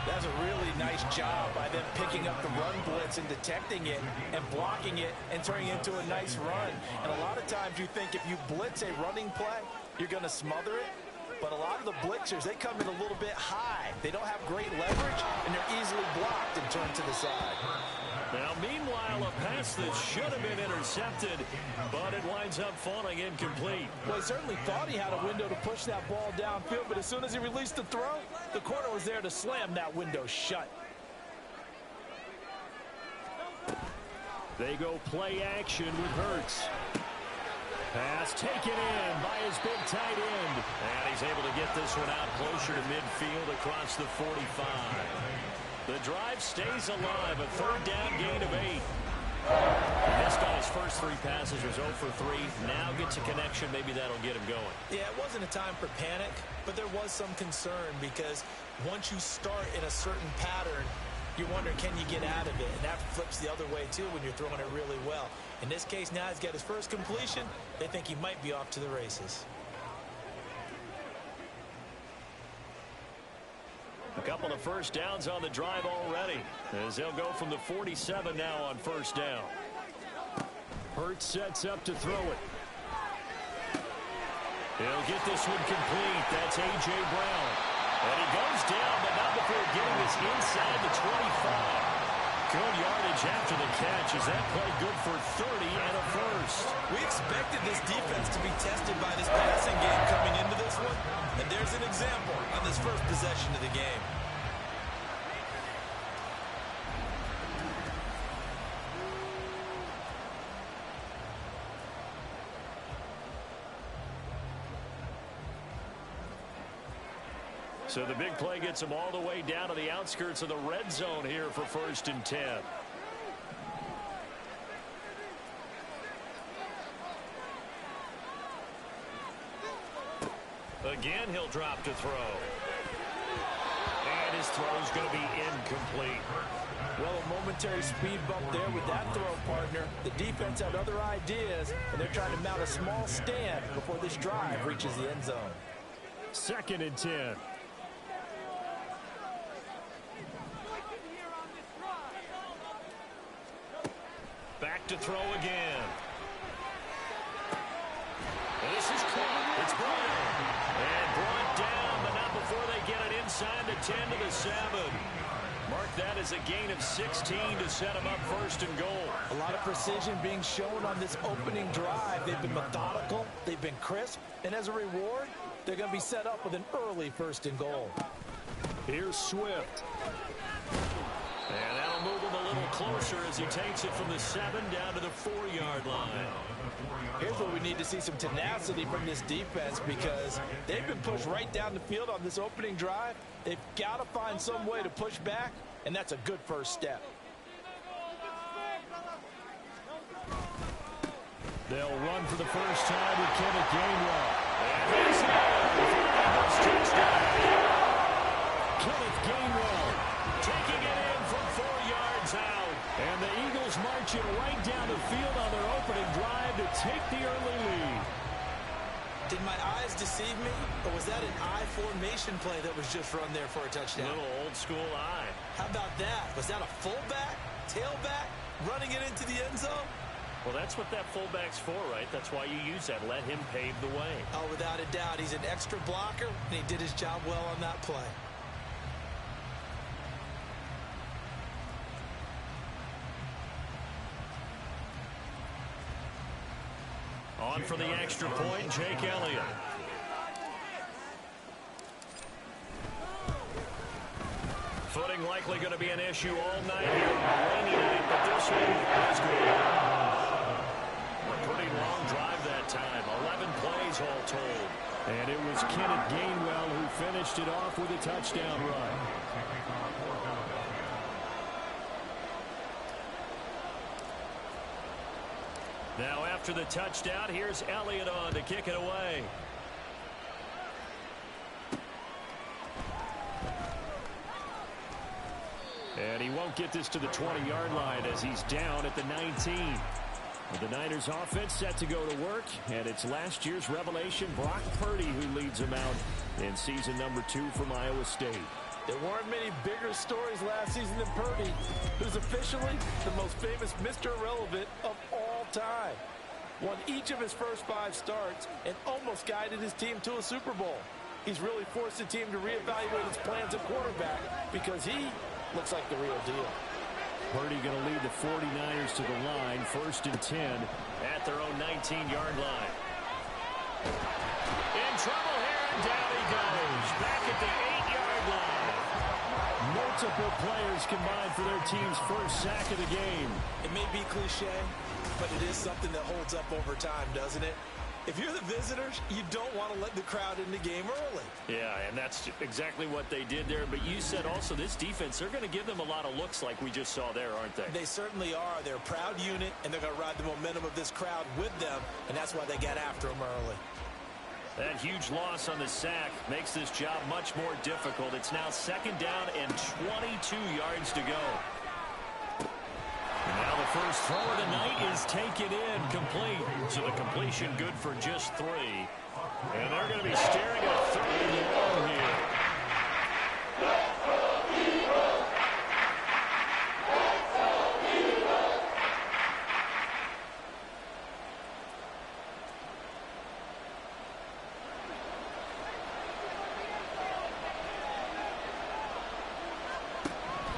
That's a really nice job by them picking up the run blitz and detecting it and blocking it and turning it into a nice run. And a lot of times you think if you blitz a running play, you're going to smother it. But a lot of the blitzers, they come in a little bit high. They don't have great leverage, and they're easily blocked and turned to the side. Now, meanwhile, a pass that should have been intercepted, but it winds up falling incomplete. Well, he certainly thought he had a window to push that ball downfield, but as soon as he released the throw, the corner was there to slam that window shut. They go play action with Hurts. Pass taken in by his big tight end. And he's able to get this one out closer to midfield across the 45. The drive stays alive, a 3rd down gain of 8. He missed on his first 3 passes, was 0 for 3. Now gets a connection, maybe that'll get him going. Yeah, it wasn't a time for panic, but there was some concern because once you start in a certain pattern, You wonder, can you get out of it? And that flips the other way, too, when you're throwing it really well. In this case, now he's got his first completion. They think he might be off to the races. A couple of first downs on the drive already, as they'll go from the 47 now on first down. Hurts sets up to throw it. He'll get this one complete. That's A.J. Brown. And he goes down, but not before getting this inside the 25. Good yardage after the catch. Is that play good for 30 and a first? We expected this defense to be tested by this passing game coming into this one. And there's an example on this first possession of the game. So the big play gets him all the way down to the outskirts of the red zone here for 1st and 10. Again, he'll drop to throw. And his throw's going to be incomplete. Well, a momentary speed bump there with that throw, partner. The defense had other ideas, and they're trying to mount a small stand before this drive reaches the end zone. 2nd and 10. Back to throw again. This is caught. It's Brown. And brought down, but not before they get it inside the 10 to the 7. Mark that as a gain of 16 to set them up 1st and goal. A lot of precision being shown on this opening drive. They've been methodical. They've been crisp. And as a reward, they're going to be set up with an early 1st and goal. Here's Swift. And that'll move him a little closer as he takes it from the 7 down to the 4-yard line. Here's where we need to see some tenacity from this defense, because they've been pushed right down the field on this opening drive. They've got to find some way to push back, and that's a good first step. They'll run for the first time with Kenneth Gainwell. And he's touchdown. Kenneth Gainwell taking it in from 4 yards out. And the Eagles marching right down the field on their opening drive to take the early lead. Did my eyes deceive me, or was that an I formation play that was just run there for a touchdown? A little old school eye. How about that? Was that a fullback, tailback, running it into the end zone? Well, that's what that fullback's for, right? That's why you use that. Let him pave the way. Oh, without a doubt. He's an extra blocker, and he did his job well on that play. On for the extra point, Jake Elliott. Footing likely going to be an issue all night here on a rainy night, but this one is good. A pretty long drive that time, 11 plays all told. And it was Kenneth Gainwell who finished it off with a touchdown run. Now after the touchdown, here's Elliott on to kick it away. And he won't get this to the 20-yard line as he's down at the 19. The Niners offense set to go to work, and it's last year's revelation, Brock Purdy, who leads them out in season number 2 from Iowa State. There weren't many bigger stories last season than Purdy, who's officially the most famous Mr. Irrelevant of all time. Won each of his first 5 starts and almost guided his team to a Super Bowl. He's really forced the team to reevaluate its plans at quarterback because he looks like the real deal. Purdy going to lead the 49ers to the line, 1st and 10 at their own 19-yard line. In trouble here, and down he goes. Back at the 8-yard line. Multiple players combined for their team's first sack of the game. It may be cliche, but it is something that holds up over time, doesn't it? If you're the visitors, you don't want to let the crowd in the game early. Yeah, and that's exactly what they did there. But you said also this defense, they're going to give them a lot of looks like we just saw there, aren't they? They certainly are. They're a proud unit, and they're going to ride the momentum of this crowd with them, and that's why they get after them early. That huge loss on the sack makes this job much more difficult. It's now 2nd down and 22 yards to go. And now the first throw of the night is taken in, complete. So the completion good for just 3. And they're going to be staring at a 3rd and long here.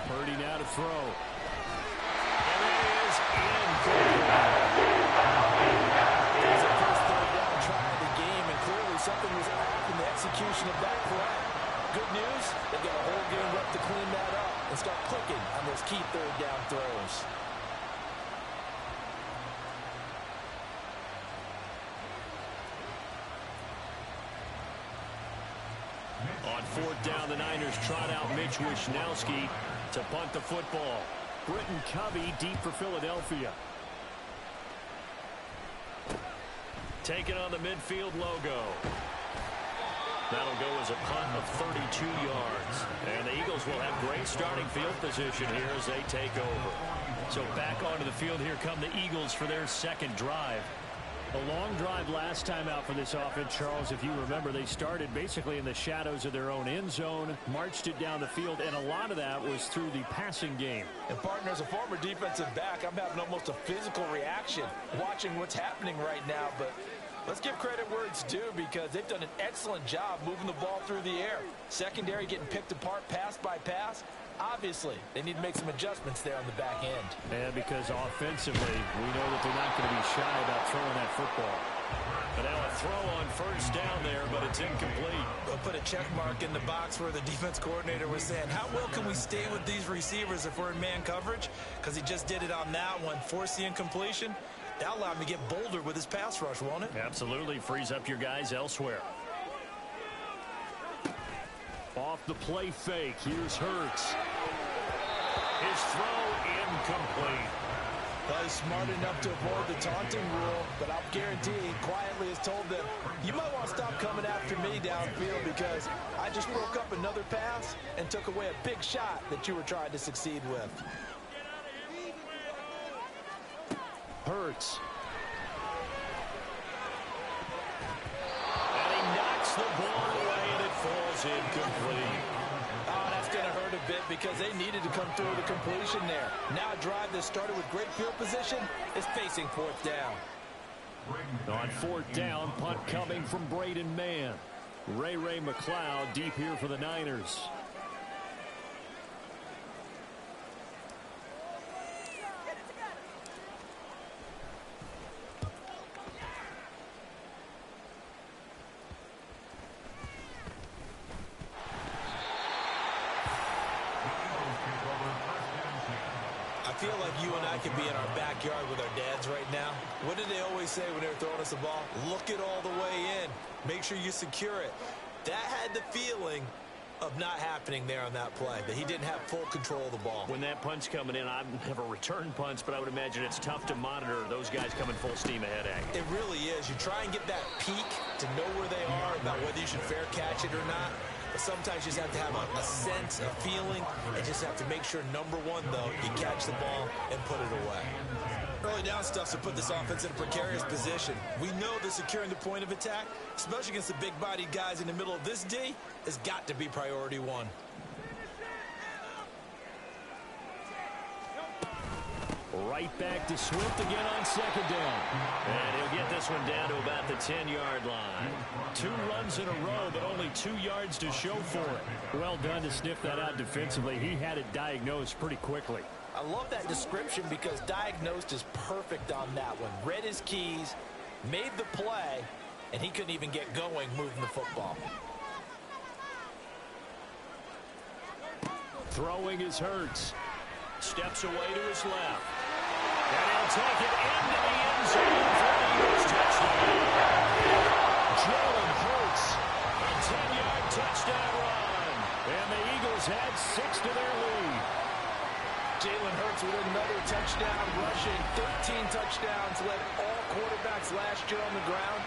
Purdy now to throw. And it is incomplete. It's the first 3rd down try of the game, and clearly something was off in the execution of that play. Good news, they got a whole game left to clean that up and start clicking on those key 3rd down throws. On 4th down, the Niners trot out Mitch Wishnowski to punt the football. Britton Covey deep for Philadelphia. Taking on the midfield logo. That'll go as a punt of 32 yards. And the Eagles will have great starting field position here as they take over. So back onto the field, here come the Eagles for their 2nd drive. A long drive last time out for this offense, Charles. If you remember, they started basically in the shadows of their own end zone, marched it down the field, and a lot of that was through the passing game. And partner, as a former defensive back, I'm having almost a physical reaction watching what's happening right now. But let's give credit where it's due, because they've done an excellent job moving the ball through the air. Secondary getting picked apart pass by pass. Obviously, they need to make some adjustments there on the back end. And because offensively, we know that they're not going to be shy about throwing that football. But now a throw on 1st down there, but it's incomplete. They'll put a check mark in the box where the defense coordinator was saying, how well can we stay with these receivers if we're in man coverage? Because he just did it on that one, forced the incompletion. That'll allow him to get bolder with his pass rush, won't it? Absolutely. Frees up your guys elsewhere. Off the play fake. Here's Hurts. His throw incomplete. Well, he's smart enough to avoid the taunting rule, but I'll guarantee he quietly has told them, you might want to stop coming after me downfield, because I just broke up another pass and took away a big shot that you were trying to succeed with. Hurts. And he knocks the ball away, and it falls incomplete. Oh, that's going to hurt a bit, because they needed to come through the completion there. Now a drive that started with great field position is facing 4th down. On 4th down, punt coming from Braden Mann. Ray McLeod deep here for the Niners. I feel like you and I could be in our backyard with our dads right now. What did they always say when they were throwing us the ball? Look it all the way in. Make sure you secure it. That had the feeling of not happening there on that play, that he didn't have full control of the ball. When that punt's coming in, I've never returned punts, but I would imagine it's tough to monitor those guys coming full steam ahead at you. It really is. You try and get that peek to know where they are, about whether you should fair catch it or not. But sometimes you just have to have a sense, a feeling, and just have to make sure, number one, though, you catch the ball and put it away. Early down stuff to put this offense in a precarious position. We know that securing the point of attack, especially against the big-bodied guys in the middle of this D, has got to be priority one. Right back to Swift again on 2nd down. And he'll get this one down to about the 10-yard line. 2 runs in a row, but only 2 yards to show for it. Well done to sniff that out defensively. He had it diagnosed pretty quickly. I love that description, because diagnosed is perfect on that one. Read his keys, made the play, and he couldn't even get going moving the football. Throwing is Hurts. Steps away to his left. And he'll take it into the end zone for the Eagles touchdown. Jalen Hurts, a 10-yard touchdown run. And the Eagles had 6 to their lead. Jalen Hurts with another touchdown rushing. 13 touchdowns, led all quarterbacks last year on the ground.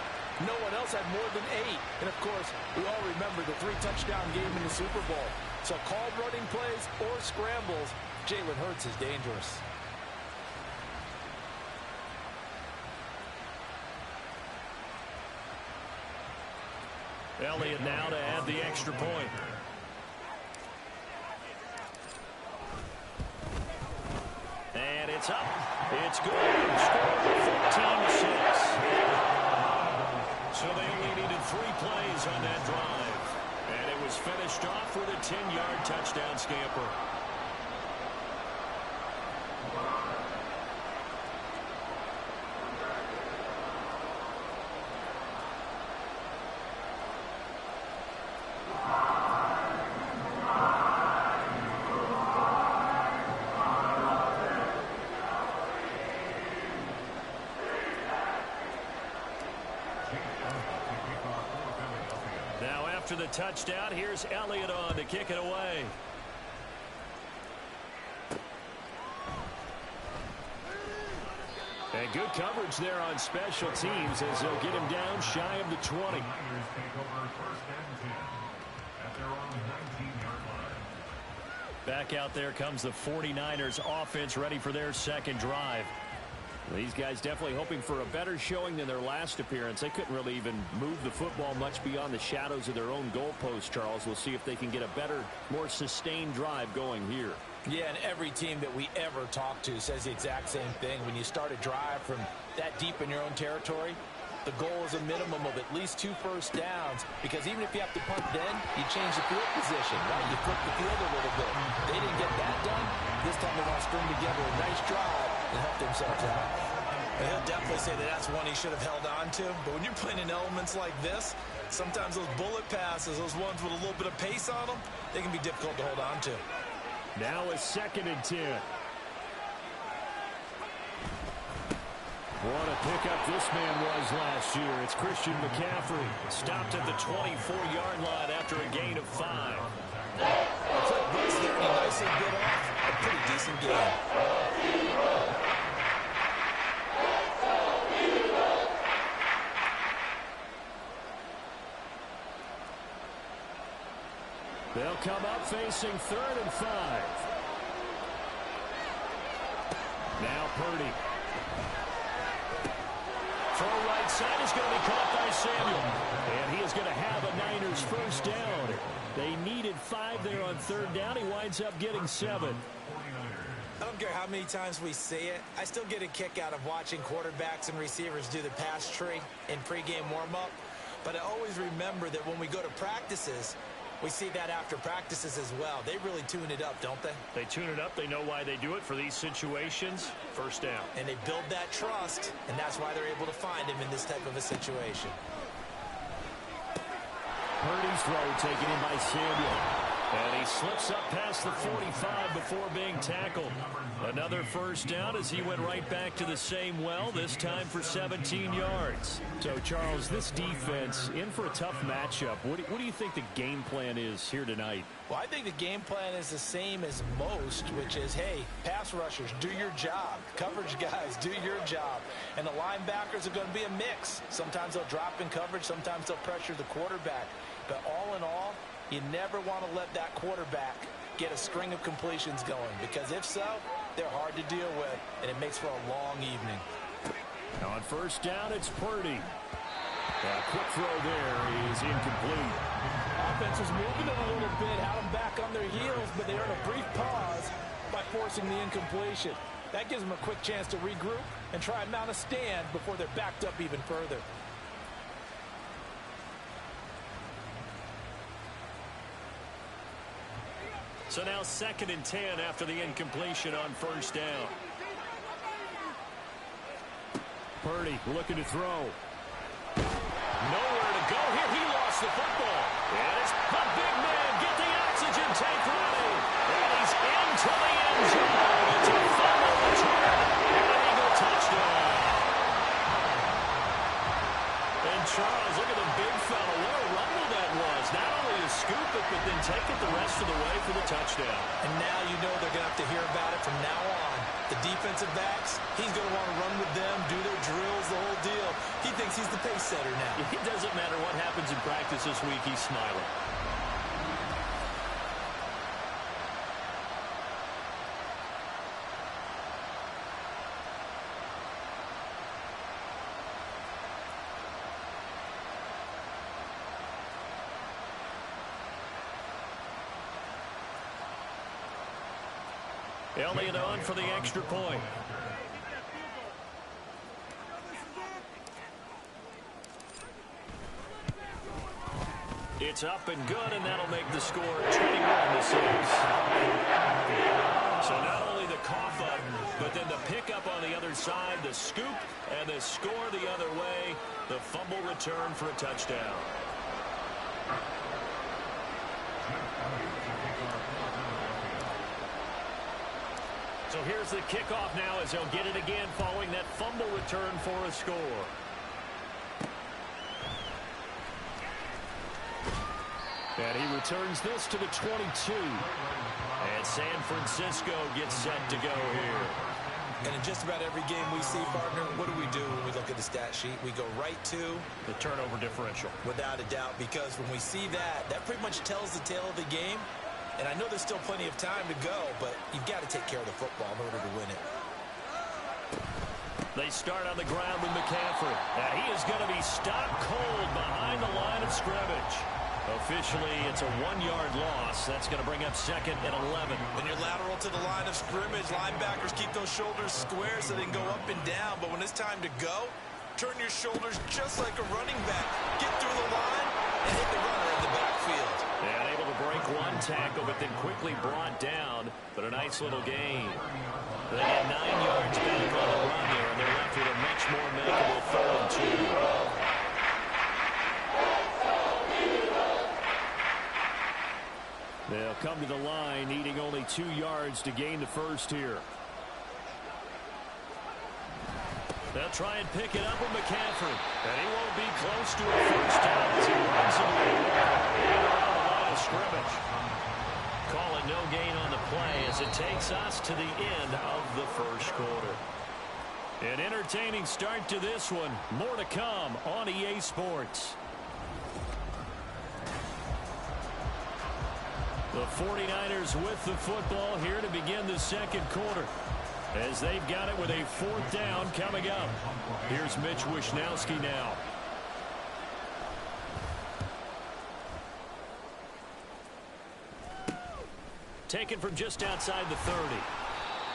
No one else had more than 8. And, of course, we all remember the 3-touchdown game in the Super Bowl. So called running plays or scrambles, Jalen Hurts is dangerous. Elliott now to add the extra point. And it's up. It's good. Score 14-6. So they only needed 3 plays on that drive. And it was finished off with a 10-yard touchdown scamper. Now after the touchdown, here's Elliott on to kick it away. And good coverage there on special teams as they'll get him down shy of the 20. Back out there comes the 49ers offense ready for their second drive. These guys definitely hoping for a better showing than their last appearance. They couldn't really even move the football much beyond the shadows of their own goalpost, Charles. We'll see if they can get a better, more sustained drive going here. Yeah, and every team that we ever talk to says the exact same thing. When you start a drive from that deep in your own territory, the goal is a minimum of at least 2 first downs, because even if you have to punt then, you change the field position, right? You flip the field a little bit. They didn't get that done. This time they want to string together a nice drive and help themselves out. And he'll definitely say that that's one he should have held on to. But when you're playing in elements like this, sometimes those bullet passes, those ones with a little bit of pace on them, they can be difficult to hold on to. Now a 2nd and 10. What a pickup this man was last year. It's Christian McCaffrey. Stopped at the 24-yard line after a gain of 5. A quick burst there, and he nicely bit off a pretty decent game. They'll come up facing 3rd and 5. Now Purdy. Throw right side is going to be caught by Samuel. And he is going to have a Niners first down. They needed 5 there on 3rd down. He winds up getting 7. I don't care how many times we see it. I still get a kick out of watching quarterbacks and receivers do the pass tree in pregame warm-up. But I always remember that when we go to practices, we see that after practices as well. They really tune it up, don't they? They tune it up. They know why they do it for these situations. First down. And they build that trust, and that's why they're able to find him in this type of a situation. Purdy's throw taken in by Samuel. And he slips up past the 45 before being tackled. Another first down as he went right back to the same well, this time for 17 yards. So, Charles, this defense in for a tough matchup. What do you think the game plan is here tonight? Well, I think the game plan is the same as most, which is, hey, pass rushers, do your job. Coverage guys, do your job. And the linebackers are going to be a mix. Sometimes they'll drop in coverage. Sometimes they'll pressure the quarterback. But all in all, you never want to let that quarterback get a string of completions going, because if so, they're hard to deal with, and it makes for a long evening. On first down, it's Purdy. A quick throw there is incomplete. Offense was moving a little bit, had them back on their heels, but they earned a brief pause by forcing the incompletion. That gives them a quick chance to regroup and try and mount a stand before they're backed up even further. So now 2nd and 10 after the incompletion on first down. Purdy looking to throw. Nowhere to go here. He lost the football. And it's the big man. Get the oxygen tank ready. And he's into the end zone. It's a fumble return. And an Eagle touchdown. And Charles, look at the big fella. What a rumble that was. Not only to scoop it, but then take it the rest of the way for the touchdown. And now you know they're going to have to hear about it from now on. The defensive backs, he's going to want to run with them, do their drills, the whole deal. He thinks thinks he's the pace setter now. It doesn't matter what happens in practice this week, he's smiling. Elliott on for the extra point. It's up and good, and that'll make the score 21-6. So not only the cough up, but then the pickup on the other side, the scoop, and the score the other way, the fumble return for a touchdown. So here's the kickoff now as they'll get it again following that fumble return for a score. And he returns this to the 22. And San Francisco gets set to go here. And in just about every game we see, partner, what do we do when we look at the stat sheet? We go right to the turnover differential. Without a doubt, because when we see that, that pretty much tells the tale of the game. And I know there's still plenty of time to go, but you've got to take care of the football in order to win it. They start on the ground with McCaffrey. And he is going to be stopped cold behind the line of scrimmage. Officially, it's a 1-yard loss. That's going to bring up 2nd and 11. When you're lateral to the line of scrimmage, linebackers keep those shoulders square so they can go up and down. But when it's time to go, turn your shoulders just like a running back. Get through the line and hit the runner in the backfield. And able to break one tackle, but then quickly brought down. But a nice little gain. They get 9 yards back on the run here, and they're left with a much more makeable 3rd and 2. They'll come to the line, needing only 2 yards to gain the first here. They'll try and pick it up with McCaffrey. And he won't be close to a first down as he runs into the around the line of scrimmage. Call it no gain on the play as it takes us to the end of the first quarter. An entertaining start to this one. More to come on EA Sports. The 49ers with the football here to begin the second quarter, as they've got it with a 4th down coming up. Here's Mitch Wishnowski now. Taken from just outside the 30.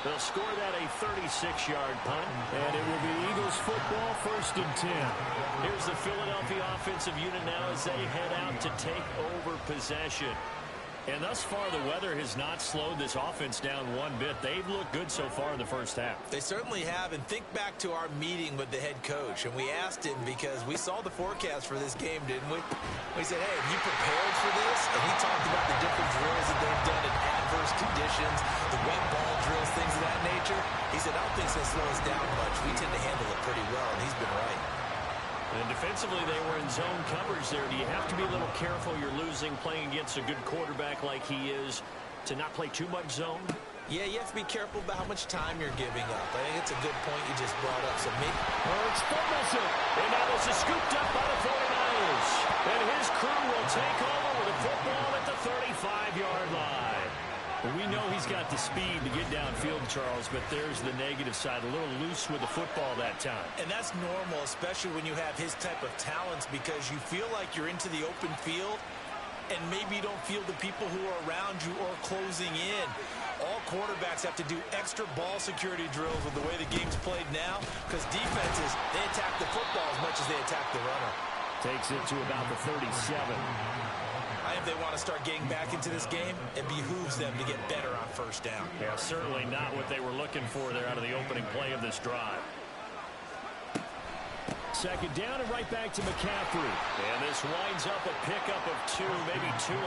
They'll score that a 36-yard punt, and it will be Eagles football 1st and 10. Here's the Philadelphia offensive unit now as they head out to take over possession. And thus far, the weather has not slowed this offense down one bit. They've looked good so far in the first half. They certainly have. And think back to our meeting with the head coach. And we asked him because we saw the forecast for this game, didn't we? We said, hey, have you prepared for this? And he talked about the different drills that they've done in adverse conditions, the wet ball drills, things of that nature. He said, I don't think it's going to slow us down much. We tend to handle it pretty well, and he's been right. And defensively, they were in zone coverage there. Do you have to be a little careful? You're losing, playing against a good quarterback like he is, to not play too much zone? Yeah, you have to be careful about how much time you're giving up. I think it's a good point you just brought up. So maybe Hurts fumbles it. And now this is scooped up by the 49ers. And his crew will take over with the football at the 35-yard line. We know he's got the speed to get downfield, Charles, but there's the negative side. A little loose with the football that time. And that's normal, especially when you have his type of talents, because you feel like you're into the open field, and maybe you don't feel the people who are around you or closing in. All quarterbacks have to do extra ball security drills with the way the game's played now, because defenses, they attack the football as much as they attack the runner. Takes it to about the 37. If they want to start getting back into this game, it behooves them to get better on first down. Yeah, certainly not what they were looking for there out of the opening play of this drive. Second down and right back to McCaffrey. And this winds up a pickup of 2, maybe 2.5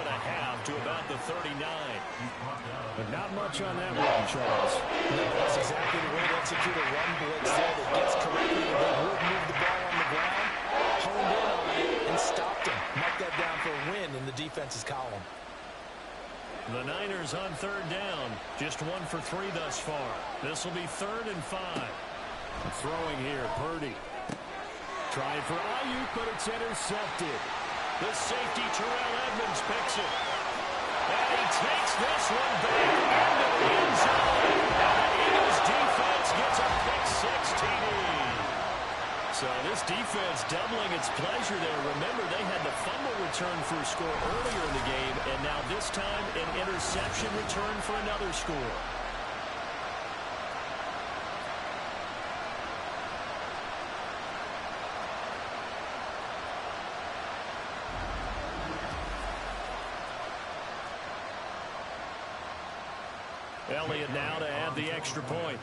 to about the 39. But not much on that run, Charles. No, that's exactly the way to execute a run blitz there that gets correctly. They would move the ball on the ground, honed in on it, and stopped him. Marked that down for a win in the defense's column. The Niners on 3rd down. Just 1 for 3 thus far. This will be 3rd and 5. Throwing here, Purdy. Trying for Ayuk, but it's intercepted. The safety, Terrell Edmonds, picks it. And he takes this one back into the end zone. And the Eagles defense gets a pick-six TD. So this defense doubling its pleasure there. Remember, they had the fumble return for a score earlier in the game, and now this time an interception return for another score. Elliott now to add the extra point.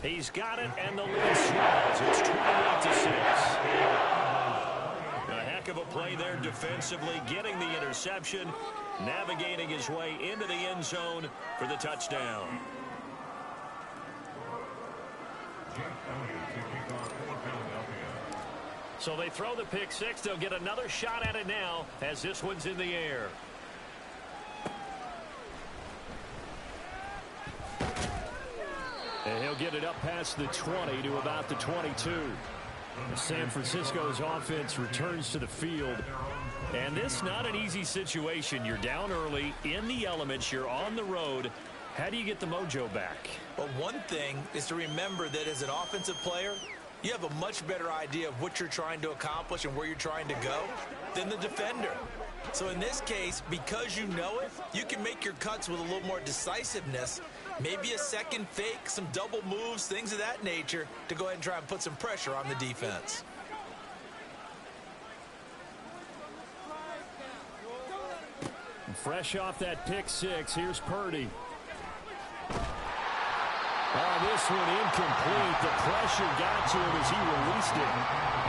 He's got it, and the lead swells. It's 28-6. A heck of a play there defensively, getting the interception, navigating his way into the end zone for the touchdown. So they throw the pick six. They'll get another shot at it now as this one's in the air. And he'll get it up past the 20 to about the 22. San Francisco's offense returns to the field. And this is not an easy situation. You're down early, in the elements, you're on the road. How do you get the mojo back? Well, one thing is to remember that as an offensive player, you have a much better idea of what you're trying to accomplish and where you're trying to go than the defender. So in this case, because you know it, you can make your cuts with a little more decisiveness, maybe a second fake, some double moves, things of that nature, to go ahead and try and put some pressure on the defense. Fresh off that pick six, here's Purdy. Oh, this one incomplete. The pressure got to him as he released it.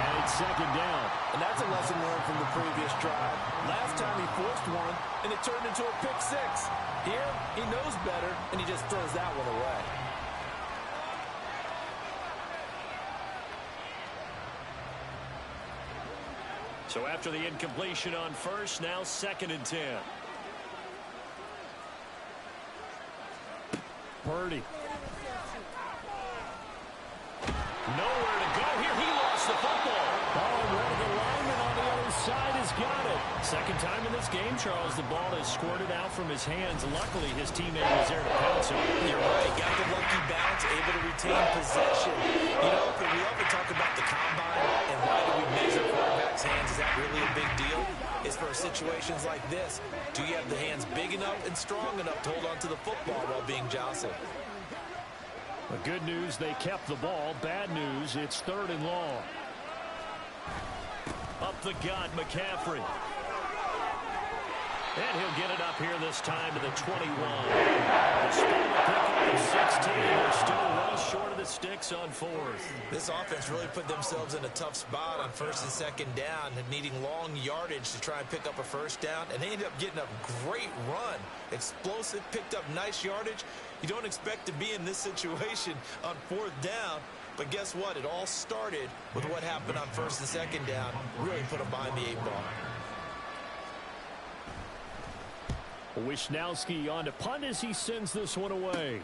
And it's second down. And that's a lesson learned from the previous drive. Last time he forced one, and it turned into a pick six. Here, he knows better, and he just throws that one away. So after the incompletion on first, now 2nd and 10. Purdy. Nowhere to go here. He lost the football. Oh, one of the linemen on the other side has got it. Second time in this game, Charles, the ball has squirted out from his hands. Luckily, his teammate was there to pounce him. You're right. Got the lucky bounce, able to retain possession. You know, we often talk about the combine and why do we measure quarterbacks' hands. Is that really a big deal? It's for situations like this. Do you have the hands big enough and strong enough to hold on to the football while being jostled? The good news, they kept the ball. Bad news, it's 3rd and long. Up the gut, McCaffrey. And he'll get it up here this time to the 21. Despite the pickup of 16, they're still well short of the sticks on 4th. This offense really put themselves in a tough spot on 1st and 2nd down, needing long yardage to try and pick up a 1st down, and they ended up getting a great run. Explosive, picked up nice yardage. You don't expect to be in this situation on 4th down, but guess what? It all started with what happened on 1st and 2nd down. Really put them behind the 8 ball. Wisnowski on to punt as he sends this one away.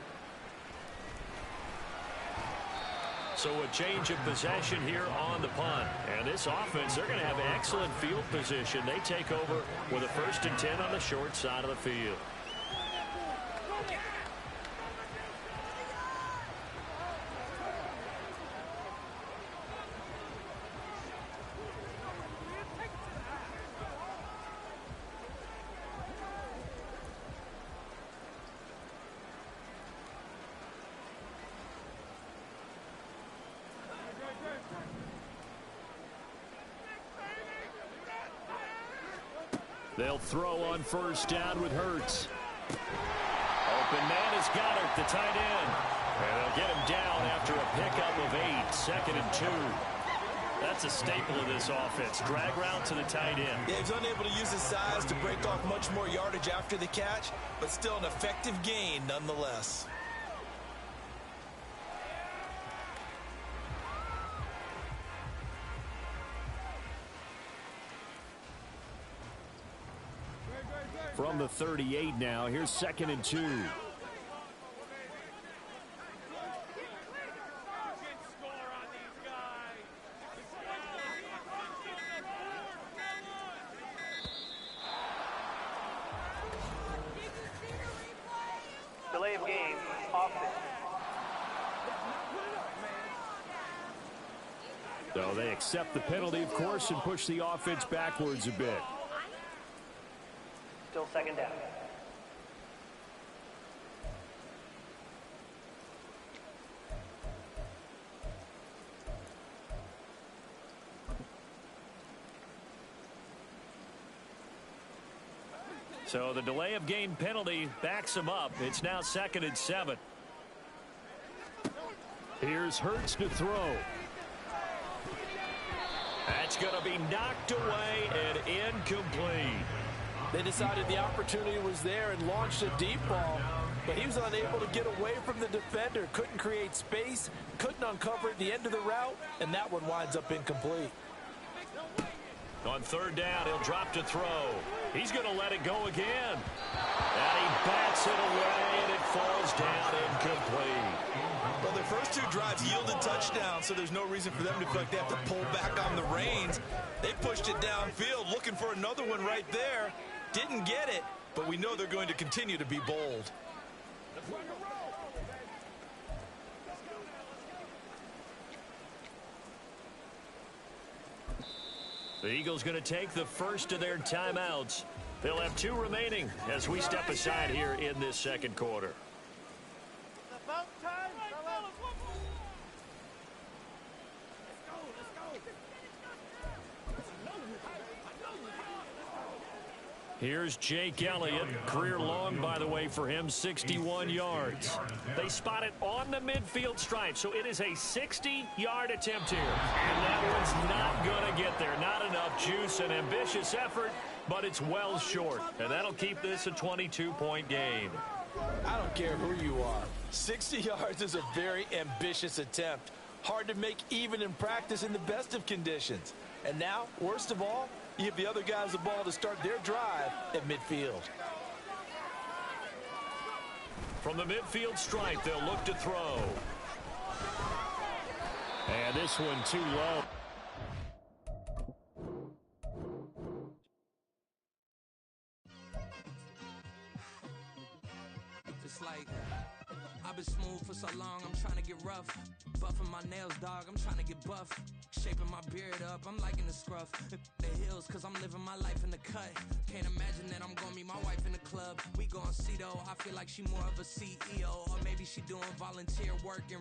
So a change of possession here on the punt. And this offense, they're going to have excellent field position. They take over with a 1st and 10 on the short side of the field. They'll throw on 1st down with Hurts. Open man is Goddard, the tight end. And they'll get him down after a pickup of 8, 2nd and 2. That's a staple of this offense. Drag route to the tight end. Yeah, he's unable to use his size to break off much more yardage after the catch, but still an effective gain nonetheless. From the 38 now, here's 2nd and 2. So they accept the penalty, of course, and push the offense backwards a bit. Still second down. So the delay of game penalty backs him up. It's now 2nd and 7. Here's Hurts to throw. That's going to be knocked away and incomplete. They decided the opportunity was there and launched a deep ball, but he was unable to get away from the defender. Couldn't create space, couldn't uncover the end of the route, and that one winds up incomplete. On 3rd down, he'll drop to throw. He's going to let it go again. And he bats it away, and it falls down incomplete. Well, their first 2 drives yielded touchdowns, so there's no reason for them to feel like they have to pull back on the reins. They pushed it downfield, looking for another one right there. Didn't get it, but we know they're going to continue to be bold. The Eagles going to take the first of their timeouts. They'll have 2 remaining as we step aside here in this 2nd quarter. Here's Jake Elliott. Career long, by the way, for him, 61 yards. They spot it on the midfield stripe, so it is a 60-yard attempt here. And that one's not going to get there. Not enough juice, an ambitious effort, but it's well short. And that'll keep this a 22-point game. I don't care who you are. 60 yards is a very ambitious attempt. Hard to make even in practice in the best of conditions. And now, worst of all, you give the other guys the ball to start their drive at midfield. From the midfield stripe, they'll look to throw. And this one too low. It's like I've been smooth for so long, I'm trying to get rough. Buffing my nails, dog, I'm trying to get buff. Shaping my beard up, I'm liking the scruff. The heels, cause I'm living my life in the cut. Can't imagine that I'm gonna meet my wife in the club. We gon' see though, I feel like she more of a CEO. Or maybe she doing volunteer work in